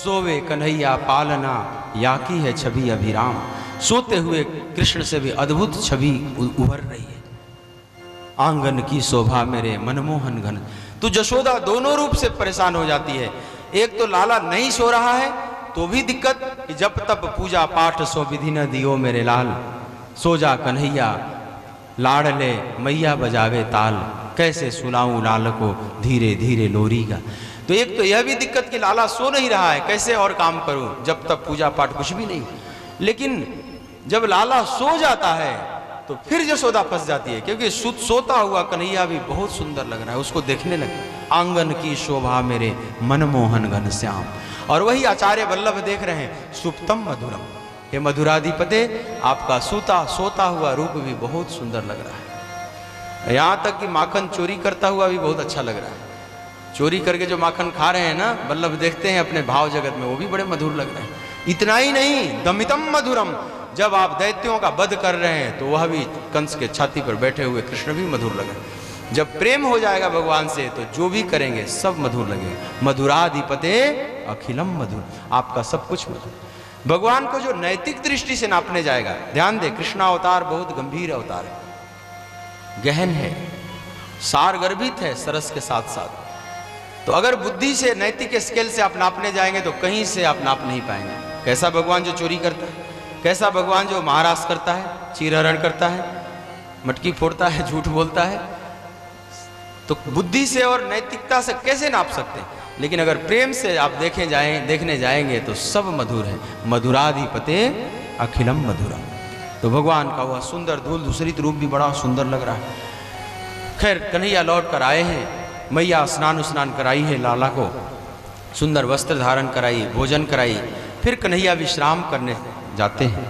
सोवे कन्हैया पालना या की है छवि अभिराम। सोते हुए कृष्ण से भी अद्भुत छवि उभर रही है। आंगन की शोभा मेरे मनमोहन घन। तो यशोदा दोनों रूप से परेशान हो जाती है। एक तो लाला नहीं सो रहा है तो भी दिक्कत कि जब तब पूजा पाठ सो विधि न दियो मेरे लाल। सो जा कन्हैया लाडले मैया बजावे ताल। कैसे सुलाऊं लाल को धीरे धीरे लोरी का। तो एक तो यह भी दिक्कत कि लाला सो नहीं रहा है, कैसे और काम करूं, जब तक पूजा पाठ कुछ भी नहीं। लेकिन जब लाला सो जाता है तो फिर यशोदा फंस जाती है, क्योंकि सोता हुआ कन्हैया भी बहुत सुंदर लग रहा है, उसको देखने लगे। आंगन की शोभा मेरे मनमोहन घन श्याम। और वही आचार्य वल्लभ देख रहे हैं, सुप्तम मधुरम। हे मधुराधिपते, आपका सोता हुआ रूप भी बहुत सुंदर लग रहा है। यहाँ तक कि माखन चोरी करता हुआ भी बहुत अच्छा लग रहा है। चोरी करके जो माखन खा रहे हैं ना, वल्लभ देखते हैं अपने भाव जगत में, वो भी बड़े मधुर लग रहे हैं। इतना ही नहीं, दमितम मधुरम। जब आप दैत्यों का वध कर रहे हैं तो वह भी कंस के छाती पर बैठे हुए कृष्ण भी मधुर लगे। जब प्रेम हो जाएगा भगवान से तो जो भी करेंगे सब मधुर लगेगा। मधुराधिपते अखिलम मधुर, आपका सब कुछ मधुर। भगवान को जो नैतिक दृष्टि से नापने जाएगा, ध्यान दे, कृष्णावतार बहुत गंभीर अवतार है, गहन है, सारगर्भित है सरस के साथ साथ। तो अगर बुद्धि से नैतिक स्केल से आप नापने जाएंगे तो कहीं से आप नाप नहीं पाएंगे। कैसा भगवान जो चोरी करता है, कैसा भगवान जो महारास करता है, चीरहरण करता है, मटकी फोड़ता है, झूठ बोलता है, तो बुद्धि से और नैतिकता से कैसे नाप सकते हैं। लेकिन अगर प्रेम से आप देखने जाएंगे तो सब मधुर है। मधुराधिपते अखिलम मधुरम। तो भगवान का वह सुंदर धूल दूसरित रूप भी बड़ा सुंदर लग रहा है। खैर कन्हैया लौट कर आए हैं, मैया स्नान कराई है, लाला को सुंदर वस्त्र धारण कराई, भोजन कराई, फिर कन्हैया विश्राम करने जाते हैं।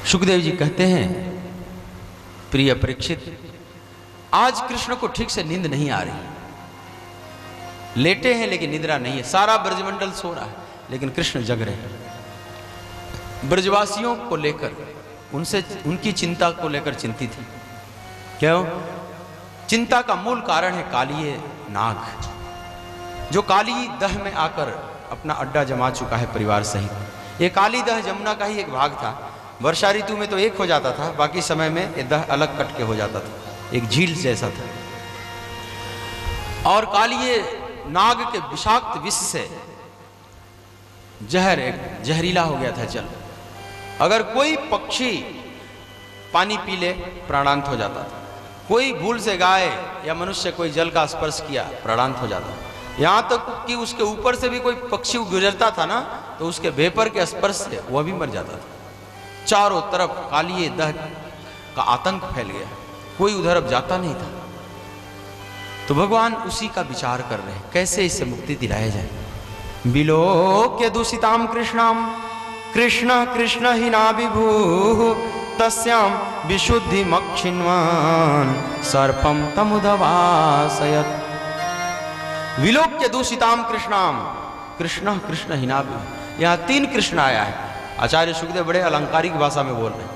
सुखदेव जी कहते हैं, प्रिय परीक्षित, आज कृष्ण को ठीक से नींद नहीं आ रही। लेटे हैं लेकिन निद्रा नहीं है, सारा ब्रजमंडल सो रहा है लेकिन कृष्ण जग रहे हैं। ब्रजवासियों को लेकर, उनसे उनकी चिंता को लेकर चिंतित है। क्यों? चिंता का मूल कारण है कालिये नाग, जो काली दह में आकर अपना अड्डा जमा चुका है परिवार सहित। ये काली दह जमुना का ही एक भाग था। वर्षा ऋतु में तो एक हो जाता था, बाकी समय में ये दह अलग कट के हो जाता था, एक झील जैसा था। और कालिये नाग के विषाक्त विष से जहरीला हो गया था जल। अगर कोई पक्षी पानी पी ले प्राणांत हो जाता था। कोई भूल से गाय या मनुष्य कोई जल का स्पर्श किया प्राणांत हो जाता। यहाँ तक कि उसके ऊपर से भी कोई पक्षी गुजरता था ना, तो उसके वेपर के स्पर्श से वह भी मर जाता था। चारों तरफ कालिये दह का आतंक फैल गया, कोई उधर अब जाता नहीं था। तो भगवान उसी का विचार कर रहे हैं, कैसे इससे मुक्ति दिलाया जाए। विलोक्य दूषिताम कृष्णाम कृष्ण कृष्ण ही ना विभू तस्याम विशुद्धि मक्षिण्वान सर्पम तमुदवासयत। विलोक्य दूषिताम कृष्णाम कृष्ण कृष्ण ही ना विभू। यहाँ 3 कृष्ण आया है। आचार्य सुखदेव बड़े अलंकारिक भाषा में बोल रहे हैं।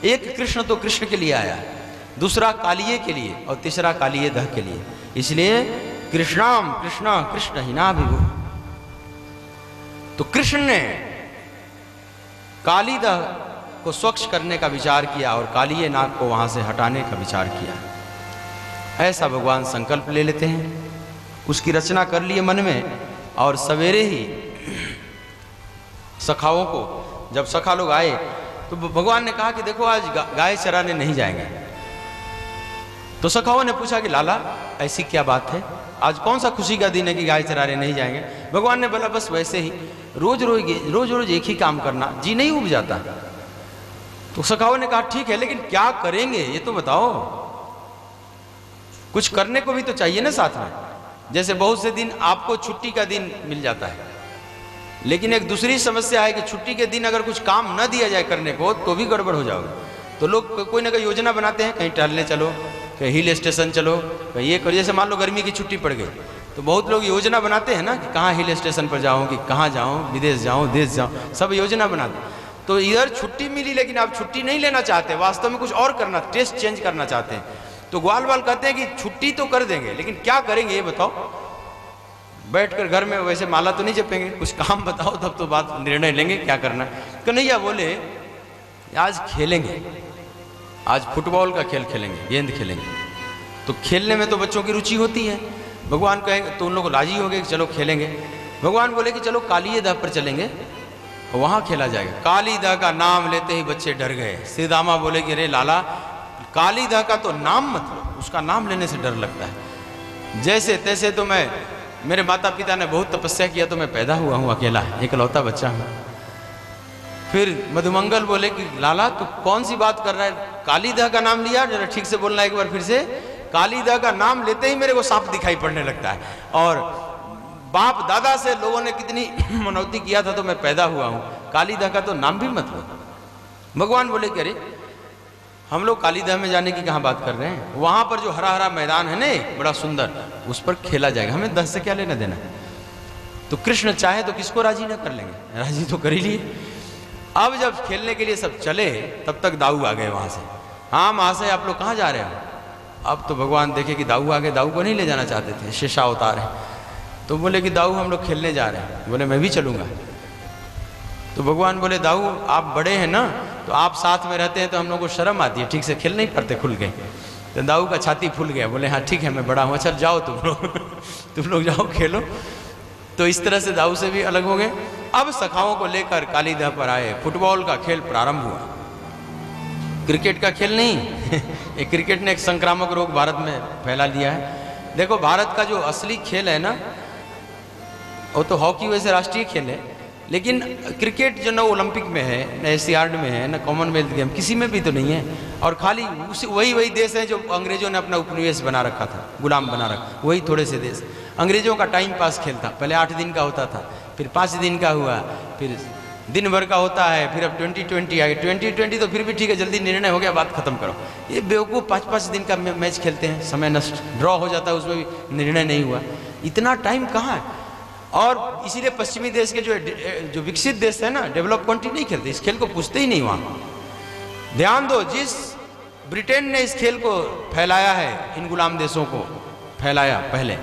एक कृष्ण तो कृष्ण के लिए आया है, दूसरा कालिये के लिए और तीसरा कालिये दह के लिए। इसलिए कृष्णाम कृष्ण कृष्ण ही ना विभू। तो कृष्ण ने काली दह को स्वच्छ करने का विचार किया और कालिये नाग को वहां से हटाने का विचार किया। ऐसा भगवान संकल्प ले लेते हैं, उसकी रचना कर लिए मन में। और सवेरे ही सखाओं को, जब सखा लोग आए तो भगवान ने कहा कि देखो आज गाय चराने नहीं जाएंगे। तो सखाओं ने पूछा कि लाला ऐसी क्या बात है, आज कौन सा खुशी का दिन है कि गाय चराने नहीं जाएंगे। भगवान ने बोला बस वैसे ही, रोज रोज एक ही काम करना जी नहीं उब जाता। तो सखाओं ने कहा ठीक है, लेकिन क्या करेंगे ये तो बताओ, कुछ करने को भी तो चाहिए ना साथ में। जैसे बहुत से दिन आपको छुट्टी का दिन मिल जाता है, लेकिन एक दूसरी समस्या है कि छुट्टी के दिन अगर कुछ काम न दिया जाए करने को तो भी गड़बड़ हो जाओगे। तो लोग कोई ना कोई योजना बनाते हैं, कहीं टहलने चलो, कहीं हिल स्टेशन चलो, कहीं ये करो। जैसे मान लो गर्मी की छुट्टी पड़ गई तो बहुत लोग योजना बनाते हैं ना कि कहाँ हिल स्टेशन पर जाऊँ, कि कहाँ जाऊँ, विदेश जाऊँ, देश जाऊँ, सब योजना बनाते हैं। तो इधर छुट्टी मिली लेकिन आप छुट्टी नहीं लेना चाहते, वास्तव में कुछ और करना, टेस्ट चेंज करना चाहते हैं। तो ग्वाल वाल कहते हैं कि छुट्टी तो कर देंगे लेकिन क्या करेंगे ये बताओ। बैठकर घर में वैसे माला तो नहीं जपेंगे, कुछ काम बताओ तब तो बात निर्णय लेंगे क्या करना। कन्हैया बोले आज खेलेंगे, आज फुटबॉल का खेल खेलेंगे, गेंद खेलेंगे। तो खेलने में तो बच्चों की रुचि होती है। भगवान कहेंगे तो उन लोग राजी हो गए कि चलो खेलेंगे। भगवान बोले कि चलो कालीदह पर चलेंगे, वहाँ खेला जाएगा। कालीदह का नाम लेते ही बच्चे डर गए। श्री दामा बोले कि अरे लाला, कालीदह का तो नाम मत लो, उसका नाम लेने से डर लगता है। जैसे तैसे तो मेरे माता पिता ने बहुत तपस्या किया तो मैं पैदा हुआ हूँ, अकेला इकलौता बच्चा हूँ। फिर मधुमंगल बोले कि लाला तू कौन सी बात कर रहा है, कालीदह का नाम लिया, जरा ठीक से बोलना एक बार फिर से। कालीदह का नाम लेते ही मेरे को सांप दिखाई पड़ने लगता है, और बाप दादा से लोगों ने कितनी मनौती किया था तो मैं पैदा हुआ हूँ, कालीदह का तो नाम भी मत लो। भगवान बोले कि अरे हम लोग कालीदह में जाने की कहाँ बात कर रहे हैं, वहाँ पर जो हरा हरा मैदान है ना बड़ा सुंदर, उस पर खेला जाएगा, हमें दह से क्या लेना देना। तो कृष्ण चाहे तो किसको राजी ना कर लेंगे, राजी तो कर ही लिए। अब जब खेलने के लिए सब चले तब तक दाऊ आ गए वहाँ से। हाँ महाशय आप लोग कहाँ जा रहे हो। अब तो भगवान देखे कि दाऊ आ गए, दाऊ को नहीं ले जाना चाहते थे, शेषा अवतार है। तो बोले कि दाऊ हम लोग खेलने जा रहे हैं। बोले मैं भी चलूँगा। तो भगवान बोले दाऊ आप बड़े हैं ना, तो आप साथ में रहते हैं तो हम लोग को शर्म आती है, ठीक से खेल नहीं पाते, खुल गए। तो दाऊ का छाती फूल गया। बोले हाँ ठीक है मैं बड़ा हूँ, चल जाओ तुम लोग जाओ खेलो। तो इस तरह से दाऊ से भी अलग हो गए। अब सखाओं को लेकर कालीदह पर आए, फुटबॉल का खेल प्रारंभ हुआ। क्रिकेट का खेल नहीं ये क्रिकेट ने एक संक्रामक रोग भारत में फैला दिया है। देखो भारत का जो असली खेल है ना, वो तो हॉकी वैसे राष्ट्रीय खेल है, लेकिन क्रिकेट जो ना ओलंपिक में है, न एशियाड में है, न कॉमनवेल्थ गेम, किसी में भी तो नहीं है। और खाली वही देश है जो अंग्रेजों ने अपना उपनिवेश बना रखा था, गुलाम बना रखा, वही थोड़े से देश। अंग्रेजों का टाइम पास खेल था, पहले 8 दिन का होता था, फिर 5 दिन का हुआ, फिर दिन भर का होता है, फिर अब 2020 आ गया। 2020 तो फिर भी ठीक है, जल्दी निर्णय हो गया, बात खत्म करो। ये बेवकूफ़ 5-5 दिन का मैच खेलते हैं, समय नष्ट, ड्रॉ हो जाता है, उसमें भी निर्णय नहीं हुआ। इतना टाइम कहाँ है। और इसीलिए पश्चिमी देश के जो विकसित देश है ना, डेवलप कंट्री नहीं खेलते, इस खेल को पूछते ही नहीं वहाँ। ध्यान दो, जिस ब्रिटेन ने इस खेल को फैलाया है, इन गुलाम देशों को फैलाया पहले,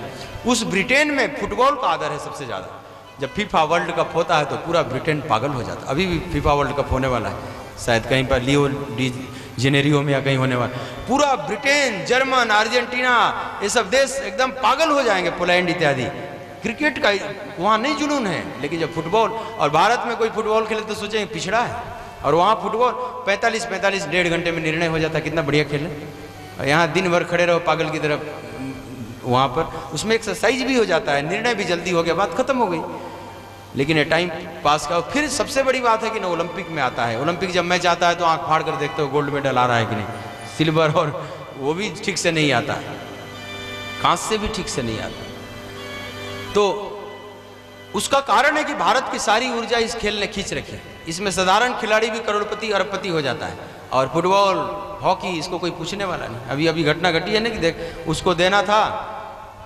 उस ब्रिटेन में फुटबॉल का आदर है सबसे ज़्यादा। जब फीफा वर्ल्ड कप होता है तो पूरा ब्रिटेन पागल हो जाता है। अभी भी फीफा वर्ल्ड कप होने वाला है, शायद कहीं पर लियो डी जेनेरियो में या कहीं होने वाला। पूरा ब्रिटेन, जर्मन, अर्जेंटीना, ये सब देश एकदम पागल हो जाएंगे, पोलैंड इत्यादि। क्रिकेट का वहाँ नहीं जुनून है, लेकिन जब फुटबॉल, और भारत में कोई फुटबॉल खेले तो सोचेंगे पिछड़ा है, और वहाँ फुटबॉल 45 1.5 घंटे में निर्णय हो जाता है, कितना बढ़िया खेल है। और यहाँ दिन भर खड़े रहो पागल की तरफ, वहाँ पर उसमें एक्सरसाइज भी हो जाता है, निर्णय भी जल्दी हो गया, बात खत्म हो गई। लेकिन ये टाइम पास का। फिर सबसे बड़ी बात है कि ना ओलंपिक में आता है, ओलंपिक जब मैच आता है तो आंख फाड़ कर देखते हो गोल्ड मेडल आ रहा है कि नहीं, सिल्वर, और वो भी ठीक से नहीं आता है, कांस्य भी ठीक से नहीं आता। तो उसका कारण है कि भारत की सारी ऊर्जा इस खेल ने खींच रखी है। इसमें साधारण खिलाड़ी भी करोड़पति अरबपति हो जाता है, और फुटबॉल, हॉकी, इसको कोई पूछने वाला नहीं। अभी अभी घटना घटी है ना कि देख, उसको देना था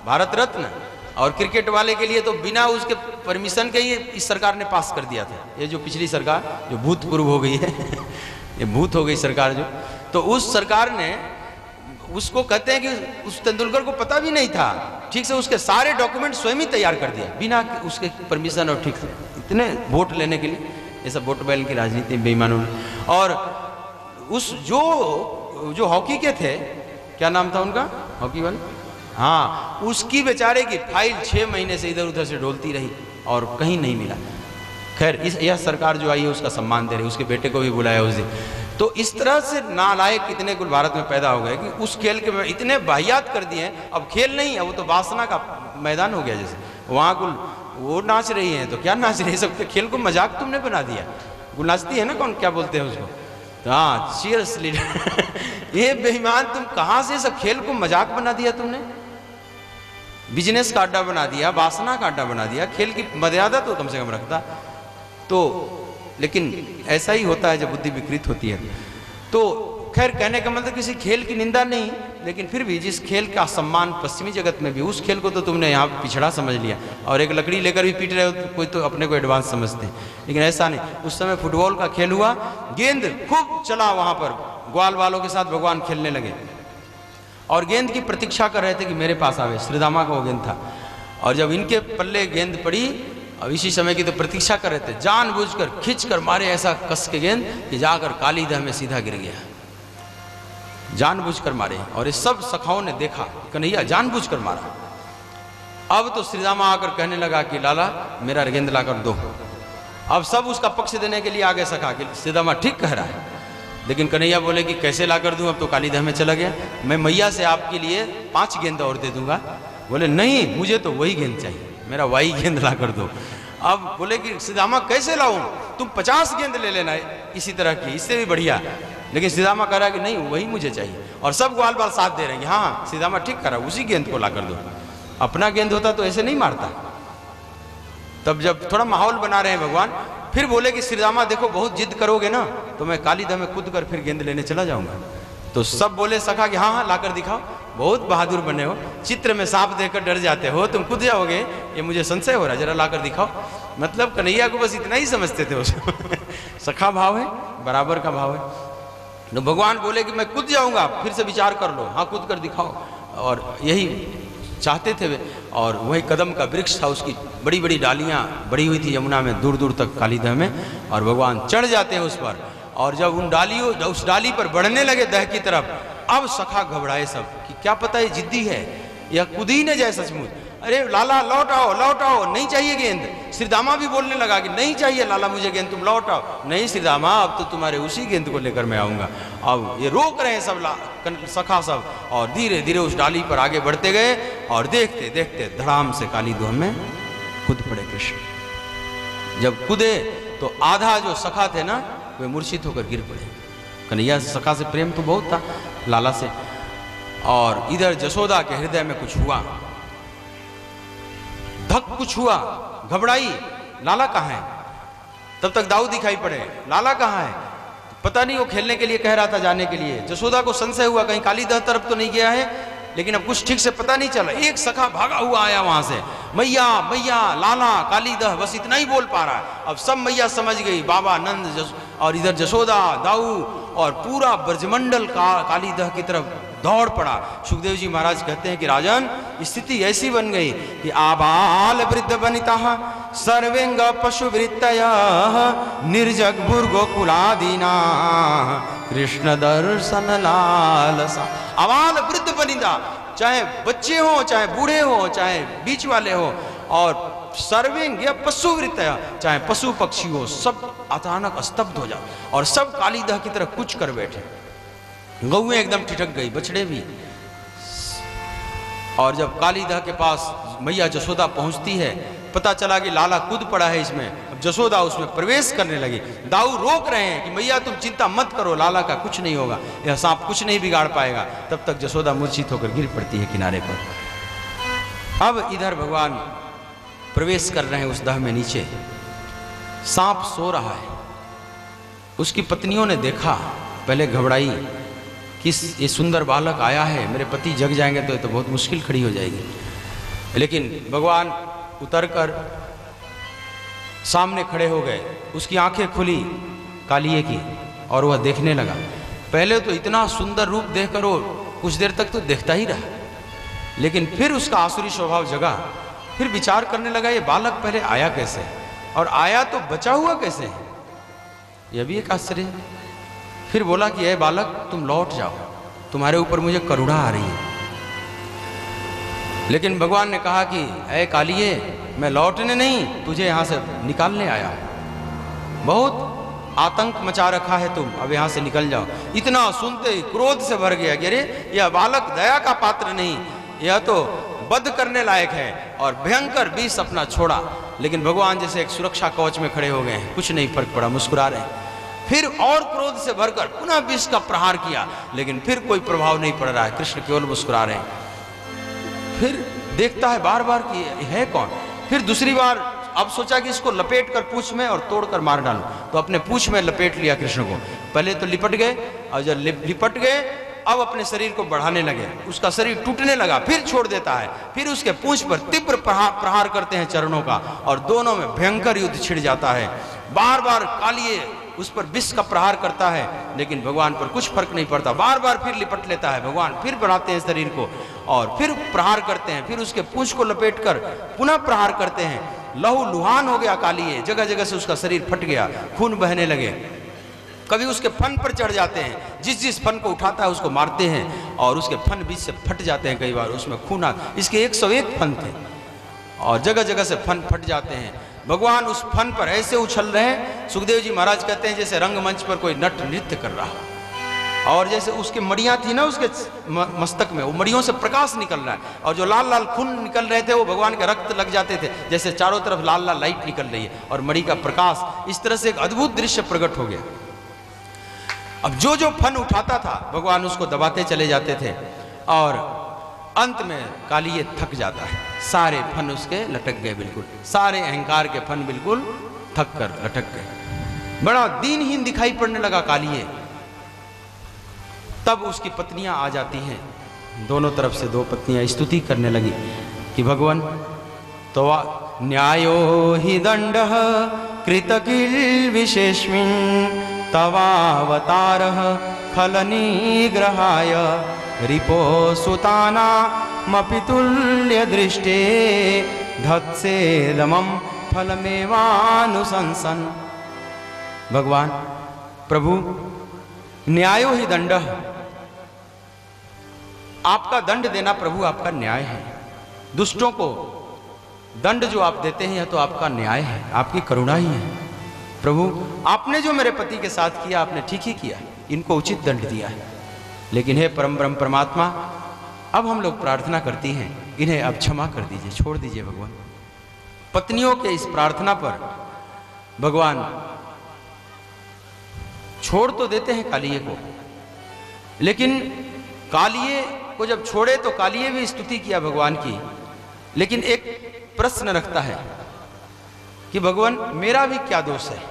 भारत रत्न, और क्रिकेट वाले के लिए तो बिना उसके परमिशन के ही इस सरकार ने पास कर दिया था। ये जो पिछली सरकार जो भूतपूर्व हो गई है ये भूत हो गई सरकार जो, तो उस सरकार ने उसको, कहते हैं कि उस तेंदुलकर को पता भी नहीं था ठीक से, उसके सारे डॉक्यूमेंट स्वयं ही तैयार कर दिया बिना उसके परमिशन और ठीक से, इतने वोट लेने के लिए। ये सब वोट बैंक की राजनीति बेईमानों ने। और उस जो हॉकी के थे, क्या नाम था उनका, हॉकी वाले, हाँ, उसकी बेचारे की फाइल 6 महीने से इधर उधर से डोलती रही और कहीं नहीं मिला। खैर यह सरकार जो आई है उसका सम्मान दे रही, उसके बेटे को भी बुलाया उस दिन। तो इस तरह से नालायक कितने कुल भारत में पैदा हो गए कि उस खेल के इतने बाहियात कर दिए हैं। अब खेल नहीं है, वो तो वासना का मैदान हो गया। जैसे वहाँ कुल वो नाच रही हैं तो क्या नाच रही है, सब खेल को मजाक तुमने बना दिया। वो नाचती है ना, कौन क्या बोलते हैं उसको, तो हाँ सीरियसली ये बेईमान, तुम कहाँ से सब खेल को मजाक बना दिया तुमने, बिजनेस का अड्डा बना दिया, वासना का अड्डा बना दिया। खेल की मर्यादा तो कम से कम रखता। तो लेकिन ऐसा ही होता है जब बुद्धि विकृत होती है। तो खैर कहने का मतलब किसी खेल की निंदा नहीं, लेकिन फिर भी जिस खेल का सम्मान पश्चिमी जगत में भी, उस खेल को तो तुमने यहाँ पिछड़ा समझ लिया, और एक लकड़ी लेकर भी पीट रहे हो तो कोई तो अपने को एडवांस समझते हैं, लेकिन ऐसा नहीं। उस समय फुटबॉल का खेल हुआ, गेंद खूब चला वहाँ पर, ग्वाल वालों के साथ भगवान खेलने लगे और गेंद की प्रतीक्षा कर रहे थे कि मेरे पास आवे। श्रीदामा का वो गेंद था, और जब इनके पल्ले गेंद पड़ी, अब इसी समय की तो प्रतीक्षा कर रहे थे, जानबूझकर खींचकर मारे ऐसा कस के गेंद कि जाकर कालीदह में सीधा गिर गया, जानबूझकर मारे। और ये सब सखाओं ने देखा, कन्हैया जानबूझकर मारा। अब तो श्रीदामा आकर कहने लगा कि लाला मेरा गेंद लाकर दो। अब सब उसका पक्ष देने के लिए आगे सखा कि श्रीदामा ठीक कह रहा है, लेकिन कन्हैया बोले कि कैसे लाकर दूं, अब तो कालीदह में चला गया, मैं मैया से आपके लिए 5 गेंद और दे दूंगा। बोले नहीं, मुझे तो वही गेंद चाहिए, मेरा वही गेंद लाकर दो। अब बोले कि श्रीदामा कैसे लाऊं, तुम 50 गेंद ले लेना इसी तरह की, इससे भी बढ़िया। लेकिन श्रीदामा कह रहा है कि नहीं वही मुझे चाहिए, और सब ग्वाल बाल साथ दे रहे हैं, हाँ श्रीदामा ठीक कह रहा है, उसी गेंद को लाकर दो। अपना गेंद होता तो ऐसे नहीं मारता। तब जब थोड़ा माहौल बना रहे हैं भगवान, फिर बोले कि श्रीदामा देखो बहुत जिद करोगे ना तो मैं कालीदह में कूद कर फिर गेंद लेने चला जाऊंगा। तो सब बोले सखा कि हाँ हाँ लाकर दिखाओ, बहुत बहादुर बने हो, चित्र में सांप देखकर डर जाते हो, तुम कूद जाओगे, ये मुझे संशय हो रहा है, जरा लाकर दिखाओ। मतलब कन्हैया को बस इतना ही समझते थे उसको सखा भाव है, बराबर का भाव है। तो भगवान बोले कि मैं कूद जाऊंगा, फिर से विचार कर लो, हाँ कूद कर दिखाओ। और यही चाहते थे वे। और वही कदम का वृक्ष था, उसकी बड़ी बड़ी डालियां बढ़ी हुई थी यमुना में दूर दूर तक कालीदह में, और भगवान चढ़ जाते हैं उस पर। और जब उस डाली पर बढ़ने लगे दह की तरफ, अब सखा घबराए सब कि क्या पता ये जिद्दी है या कूद ही न जाए सचमुच। अरे लाला लौट आओ, नहीं चाहिए गेंद। श्रीदामा भी बोलने लगा कि नहीं चाहिए लाला मुझे गेंद, तुम लौट आओ। नहीं श्रीदामा, अब तो तुम्हारे उसी गेंद को लेकर मैं आऊंगा। अब ये रोक रहे हैं सब सखा सब, और धीरे धीरे उस डाली पर आगे बढ़ते गए, और देखते देखते धड़ाम से कालीदह में कूद पड़े कृष्ण। जब कूदे तो आधा जो सखा थे ना वे मूर्छित होकर गिर पड़े। कन्हैया सखा से प्रेम तो बहुत था, लाला से। और इधर जशोदा के हृदय में कुछ हुआ, धक कुछ हुआ, घबराई, लाला कहाँ है। तब तक दाऊ दिखाई पड़े, लाला कहाँ है, पता नहीं, वो खेलने के लिए कह रहा था जाने के लिए। जशोदा को संशय हुआ कहीं कालीदह तरफ तो नहीं गया है, लेकिन अब कुछ ठीक से पता नहीं चला। एक सखा भागा हुआ आया वहां से, मैया मैया लाला कालीदह, बस इतना ही बोल पा रहा है। अब सब मैया समझ गई, बाबा नंद और इधर जशोदा दाऊ और पूरा ब्रजमंडल कालीदह की तरफ दौड़ पड़ा। सुखदेव जी महाराज कहते हैं कि राजन स्थिति ऐसी बन गई कि आबाल वृद्ध वनिता सर्वेंग पशु वृत्तया निर्जग भूर्गोकुलादीना कृष्ण दर्शन लालसा। आबाल वृद्ध वनिता, चाहे बच्चे हो, चाहे बूढ़े हो, चाहे बीच वाले हो, और सर्वेंग या पशु वृत्तया, चाहे पशु पक्षी हो, सब अचानक स्तब्ध हो जाए और सब कालीदह की तरफ कुछ कर बैठे। गौएं एकदम ठिठक गई, बछड़े भी। और जब कालीदह के पास मैया जशोदा पहुंचती है, पता चला कि लाला कूद पड़ा है इसमें। अब जशोदा उसमें प्रवेश करने लगी, दाऊ रोक रहे हैं कि मैया तुम चिंता मत करो, लाला का कुछ नहीं होगा, यह सांप कुछ नहीं बिगाड़ पाएगा। तब तक जशोदा मूर्छित होकर गिर पड़ती है किनारे पर। अब इधर भगवान प्रवेश कर रहे हैं उस दह में नीचे, सांप सो रहा है। उसकी पत्नियों ने देखा, पहले घबराई कि ये सुंदर बालक आया है, मेरे पति जग जाएंगे तो ये तो बहुत मुश्किल खड़ी हो जाएगी। लेकिन भगवान उतरकर सामने खड़े हो गए, उसकी आंखें खुली कालिए की और वह देखने लगा। पहले तो इतना सुंदर रूप देखकर वो कुछ देर तक तो देखता ही रहा, लेकिन फिर उसका आसुरी स्वभाव जगा। फिर विचार करने लगा ये बालक पहले आया कैसे, और आया तो बचा हुआ कैसे है, यह भी एक आश्चर्य है। फिर बोला कि ये बालक तुम लौट जाओ, तुम्हारे ऊपर मुझे करुणा आ रही है। लेकिन भगवान ने कहा कि ऐ कालिए, मैं लौटने नहीं, तुझे यहाँ से निकालने आया हूँ। बहुत आतंक मचा रखा है तुम, अब यहाँ से निकल जाओ। इतना सुनते ही क्रोध से भर गया कि अरे यह बालक दया का पात्र नहीं, यह तो वध करने लायक है, और भयंकर विष अपना छोड़ा। लेकिन भगवान जैसे एक सुरक्षा कवच में खड़े हो गए हैं, कुछ नहीं फर्क पड़ा, मुस्कुरा रहे हैं। फिर और क्रोध से भरकर पुनः विष का प्रहार किया, लेकिन फिर कोई प्रभाव नहीं पड़ रहा है, कृष्ण केवल मुस्कुरा रहे हैं। फिर देखता है बार बार कि है कौन। फिर दूसरी बार अब सोचा कि इसको लपेट कर पूंछ में और तोड़कर मार डालूं, तो अपने पूंछ में लपेट लिया कृष्ण को। पहले तो लिपट गए, और जब लिपट गए अब अपने शरीर को बढ़ाने लगे, उसका शरीर टूटने लगा, फिर छोड़ देता है। फिर उसके पूंछ पर तीव्र प्रहार करते हैं चरणों का, और दोनों में भयंकर युद्ध छिड़ जाता है। बार बार कालिए उस पर विष का प्रहार करता है, लेकिन भगवान पर कुछ फर्क नहीं पड़ता। बार बार फिर लिपट लेता है भगवान, फिर बनाते हैं शरीर को और फिर प्रहार करते हैं, फिर उसके पूंछ को लपेटकर पुनः प्रहार करते हैं। लहू लुहान हो गया कालिए, जगह जगह से उसका शरीर फट गया, खून बहने लगे। कभी उसके फन पर चढ़ जाते हैं, जिस जिस फन को उठाता है उसको मारते हैं और उसके फन बीच से फट जाते हैं, कई बार उसमें खून इसके 101 फन थे और जगह जगह से फन फट जाते हैं। भगवान उस फन पर ऐसे उछल रहे हैं, सुखदेव जी महाराज कहते हैं जैसे रंगमंच पर कोई नट नृत्य कर रहा, और जैसे उसकी मड़ियां थी ना उसके मस्तक में, वो मड़ियों से प्रकाश निकल रहा है, और जो लाल लाल खून निकल रहे थे वो भगवान के रक्त लग जाते थे, जैसे चारों तरफ लाल लाल लाइट निकल रही है और मणि का प्रकाश। इस तरह से एक अद्भुत दृश्य प्रकट हो गया। अब जो जो फन उठाता था भगवान उसको दबाते चले जाते थे और अंत में कालिए थक जाता है। सारे फन उसके लटक गए, बिल्कुल सारे अहंकार के फन बिल्कुल थक कर लटक गए। बड़ा दीनहीन दिखाई पड़ने लगा कालिए। तब उसकी पत्नियां आ जाती हैं, दोनों तरफ से 2 पत्नियां स्तुति करने लगी कि भगवान तो न्यायो हि दंडः कृतकिल विशेषमिन् तवावतारः खलनिग्रहाय रिपो सुतानामपि तुल्य दृष्टे धत्सेदमं फलमेवानुशंसन। भगवान प्रभु न्यायो ही दंडः, आपका दंड देना प्रभु आपका न्याय है। दुष्टों को दंड जो आप देते हैं यह तो आपका न्याय है, आपकी करुणा ही है। प्रभु आपने जो मेरे पति के साथ किया आपने ठीक ही किया, इनको उचित दंड दिया है। लेकिन हे परम ब्रह्म परमात्मा, अब हम लोग प्रार्थना करती हैं, इन्हें अब क्षमा कर दीजिए, छोड़ दीजिए भगवान। पत्नियों के इस प्रार्थना पर भगवान छोड़ तो देते हैं कालिए को, लेकिन कालिए को जब छोड़े तो कालिए भी स्तुति किया भगवान की, लेकिन एक प्रश्न रखता है कि भगवान मेरा भी क्या दोष है।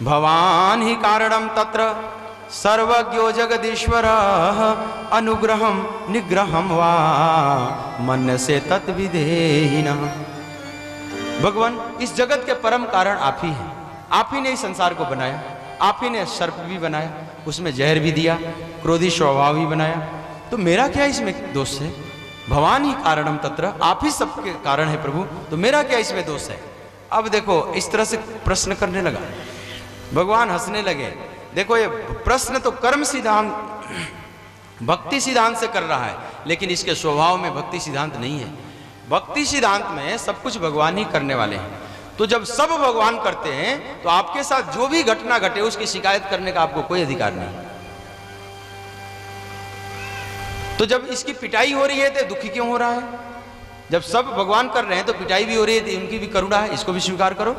भवान ही कारणम तत्र सर्वज्ञो जगदीश्वर अनुग्रहम निग्रहम वा मन्यसे तत्विदेहिना। भगवान इस जगत के परम कारण आप ही हैं, आप ही ने इस संसार को बनाया, आप ही ने सर्प भी बनाया, उसमें जहर भी दिया, क्रोधी स्वभाव भी बनाया, तो मेरा क्या इसमें दोष है। भवान ही कारणम तत्र, आप ही सबके कारण है प्रभु, तो मेरा क्या इसमें दोष है। अब देखो इस तरह से प्रश्न करने लगा, भगवान हंसने लगे। देखो ये प्रश्न तो कर्म सिद्धांत भक्ति सिद्धांत से कर रहा है, लेकिन इसके स्वभाव में भक्ति सिद्धांत नहीं है। भक्ति सिद्धांत में सब कुछ भगवान ही करने वाले हैं, तो जब सब भगवान करते हैं तो आपके साथ जो भी घटना घटे उसकी शिकायत करने का आपको कोई अधिकार नहीं। तो जब इसकी पिटाई हो रही है तो दुखी क्यों हो रहा है। जब सब भगवान कर रहे हैं तो पिटाई भी हो रही है, तो उनकी भी करुणा है, इसको भी स्वीकार करो।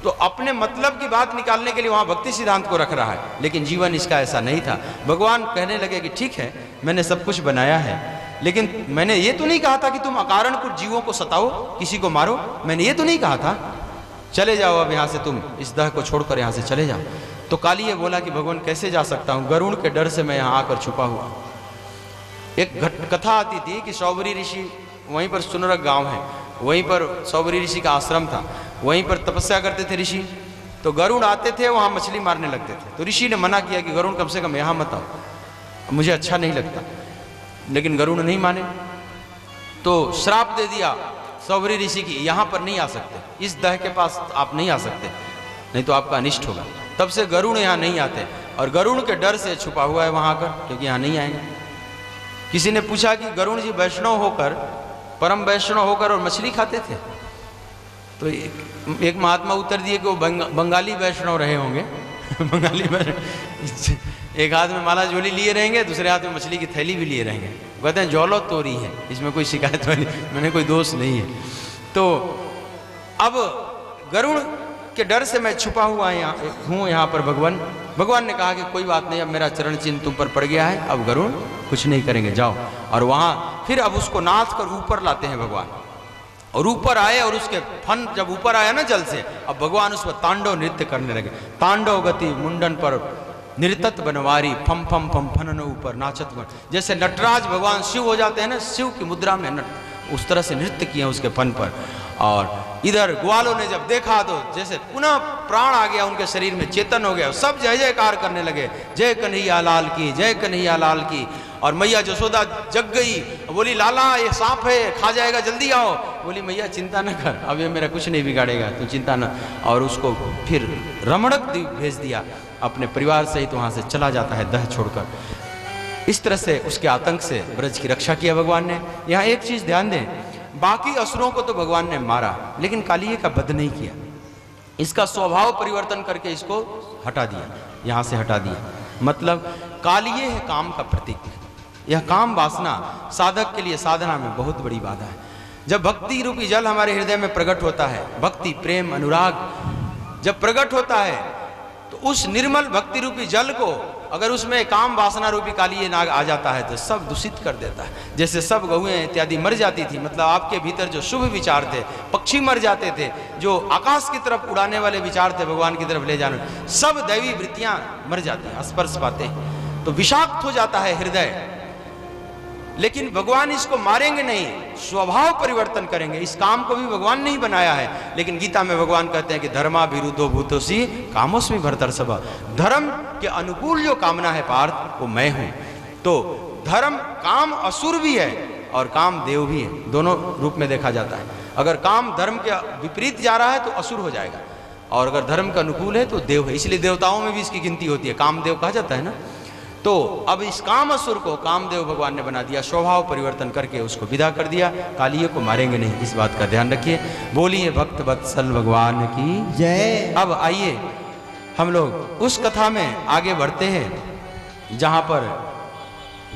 तो अपने मतलब की बात निकालने के लिए वहां भक्ति सिद्धांत को रख रहा है, लेकिन जीवन इसका ऐसा नहीं था। भगवान कहने लगे कि ठीक है मैंने सब कुछ बनाया है, लेकिन मैंने ये तो नहीं कहा था कि तुम अकारण कुछ जीवों को सताओ, किसी को मारो, मैंने ये तो नहीं कहा था। चले जाओ अब यहाँ से, तुम इस दह को छोड़कर यहाँ से चले जाओ। तो कालिए बोला कि भगवान कैसे जा सकता हूँ, गरुड़ के डर से मैं यहाँ आकर छुपा हुआ। एक कथा आती थी कि सौबरी ऋषि, वहीं पर सुनरक गांव है, वहीं पर सौबरी ऋषि का आश्रम था, वहीं पर तपस्या करते थे ऋषि। तो गरुड़ आते थे वहाँ मछली मारने लगते थे, तो ऋषि ने मना किया कि गरुड़ कम से कम यहाँ मत आओ, मुझे अच्छा नहीं लगता। लेकिन गरुड़ नहीं माने, तो श्राप दे दिया सौबरी ऋषि की, यहाँ पर नहीं आ सकते, इस दह के पास आप नहीं आ सकते, नहीं तो आपका अनिष्ट होगा। तब से गरुड़ यहाँ नहीं आते, और गरुड़ के डर से छुपा हुआ है वहाँ आकर, क्योंकि यहाँ नहीं आएंगे। किसी ने पूछा कि गरुड़ जी वैष्णव होकर, परम वैष्णव होकर और मछली खाते थे, तो एक महात्मा उत्तर दिए कि वो बंगाली वैष्णव रहे होंगे। बंगाली वैष्णव एक हाथ में माला झोली लिए रहेंगे, दूसरे हाथ में मछली की थैली भी लिए रहेंगे। कहते हैं जौलो तोरी है, इसमें कोई शिकायत वाली, मैंने कोई दोष नहीं है। तो अब गरुड़ के डर से मैं छुपा हुआ हूँ यहाँ पर। भगवान ने कहा कि कोई बात नहीं, अब मेरा चरण चिन्ह तुम पर पड़ गया है, अब गरुड़ कुछ नहीं करेंगे, जाओ। और वहाँ फिर अब उसको नाथ कर ऊपर लाते हैं भगवान, और ऊपर आए और उसके फन जब ऊपर आया ना जल से, अब भगवान उस पर तांडव नृत्य करने लगे। तांडव गति मुंडन पर नृतत बनवारी, फम फन ऊपर नाचत बन। जैसे नटराज भगवान शिव हो जाते हैं ना, शिव की मुद्रा में उस तरह से नृत्य किए उसके फन पर। और इधर ग्वालों ने जब देखा तो जैसे पुनः प्राण आ गया उनके शरीर में, चेतन हो गया, सब जय जयकार करने लगे, जय कन्हैया लाल की, जय कन्हैया लाल की। और मैया जसोदा जग गई, बोली लाला ये सांप है खा जाएगा, जल्दी आओ। बोली मैया चिंता न कर, अब ये मेरा कुछ नहीं बिगाड़ेगा, तू चिंता न। और उसको फिर रमणक द्वीप भेज दिया, अपने परिवार सहित वहाँ से चला जाता है दह छोड़कर। इस तरह से उसके आतंक से ब्रज की रक्षा किया भगवान ने। यहाँ एक चीज ध्यान दें, बाकी असुरों को तो भगवान ने मारा लेकिन कालिये का वध नहीं किया। इसका स्वभाव परिवर्तन करके इसको हटा दिया, यहाँ से हटा दिया। मतलब कालिये है काम का प्रतीक। यह काम वासना साधक के लिए साधना में बहुत बड़ी बाधा है। जब भक्ति रूपी जल हमारे हृदय में प्रकट होता है, भक्ति प्रेम अनुराग जब प्रकट होता है, तो उस निर्मल भक्ति रूपी जल को अगर उसमें काम वासना रूपी कालिये नाग आ जाता है तो सब दूषित कर देता है। जैसे सब गहुएं इत्यादि मर जाती थी, मतलब आपके भीतर जो शुभ विचार थे, पक्षी मर जाते थे, जो आकाश की तरफ उड़ाने वाले विचार थे भगवान की तरफ ले जाने, सब दैवी वृत्तियां मर जाती हैं, स्पर्श पाते हैं, तो विषाक्त हो जाता है हृदय। लेकिन भगवान इसको मारेंगे नहीं, स्वभाव परिवर्तन करेंगे। इस काम को भी भगवान ने ही बनाया है। लेकिन गीता में भगवान कहते हैं कि धर्मा विरुद्धो भूतोसी कामोस्मि भरतर्षभ। धर्म के अनुकूल जो कामना है पार्थ, वो मैं हूं। तो धर्म, काम असुर भी है और काम देव भी है, दोनों रूप में देखा जाता है। अगर काम धर्म के विपरीत जा रहा है तो असुर हो जाएगा, और अगर धर्म का अनुकूल है तो देव है। इसलिए देवताओं में भी इसकी गिनती होती है, कामदेव कहा जाता है ना। तो अब इस काम असुर को कामदेव भगवान ने बना दिया, स्वभाव परिवर्तन करके उसको विदा कर दिया। कालिये को मारेंगे नहीं, इस बात का ध्यान रखिए। बोलिए भक्त वत्सल भगवान की जय। अब आइए हम लोग उस कथा में आगे बढ़ते हैं जहां पर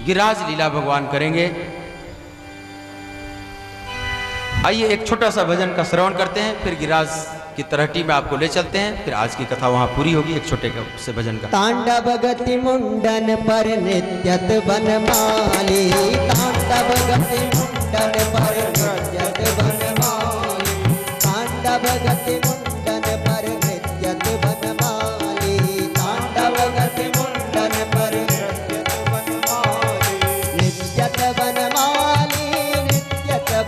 गिरिराज लीला भगवान करेंगे। आइए एक छोटा सा भजन का श्रवण करते हैं, फिर गिरिराज की तरहटी में आपको ले चलते हैं, फिर आज की कथा वहां पूरी होगी एक छोटे से भजन का। तांडव गति मुंडन पर नित्यत बनमाली, तांडव गति मुंडन पर नित्यत बनमाली, तांडव गति मुंडन पर नित्यत बनमाली, तांडव गति मुंडन पर नित्यत बनमाली, नित्यत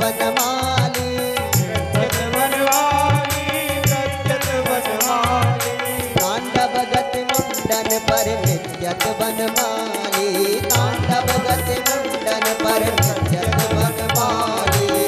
बनमाली, पर नित्यत बनमाली, तांडव गति मुंडन पर नित्यत बनमाली।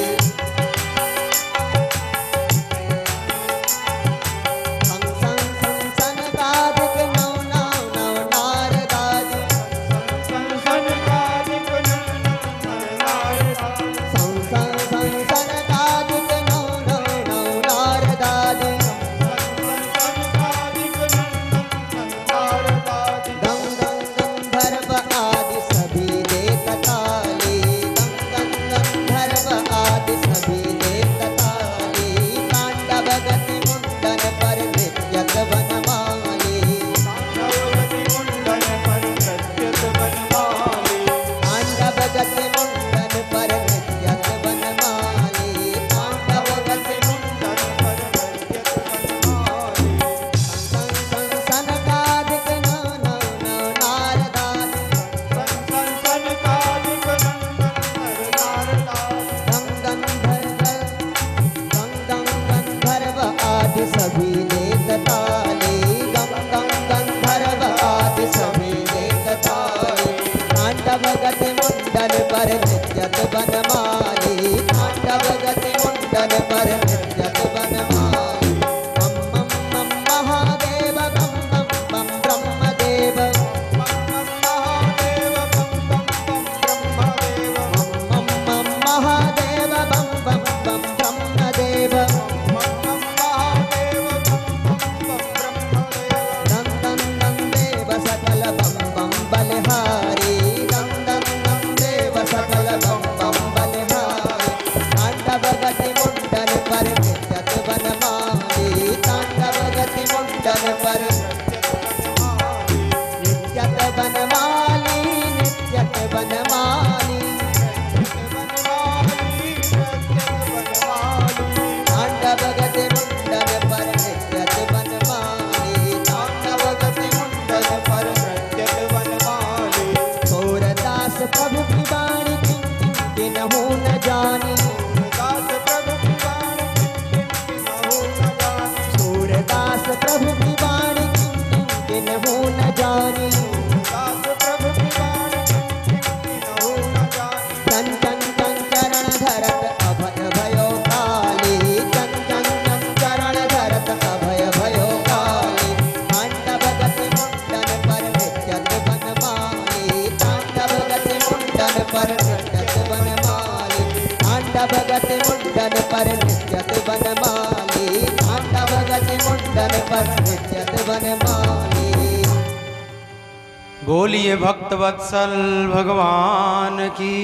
पर नित्यत बनमाली, तांडव गति मुंडन पर नित्यत बनमाली। बोलिए भक्त वत्सल भगवान की,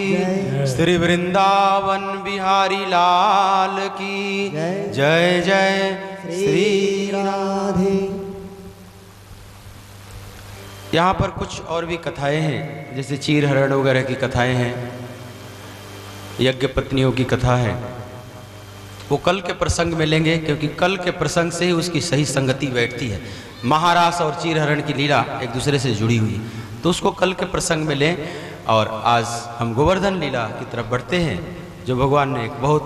श्री वृंदावन बिहारी लाल की जय जय श्री राधे। यहाँ पर कुछ और भी कथाएं हैं, जैसे चीर हरण वगैरह की कथाएं हैं, यज्ञ पत्नियों की कथा है। वो कल के प्रसंग में लेंगे, क्योंकि कल के प्रसंग से ही उसकी सही संगति बैठती है। महारास और चीरहरण की लीला एक दूसरे से जुड़ी हुई, तो उसको कल के प्रसंग में लें। और आज हम गोवर्धन लीला की तरफ बढ़ते हैं, जो भगवान ने एक बहुत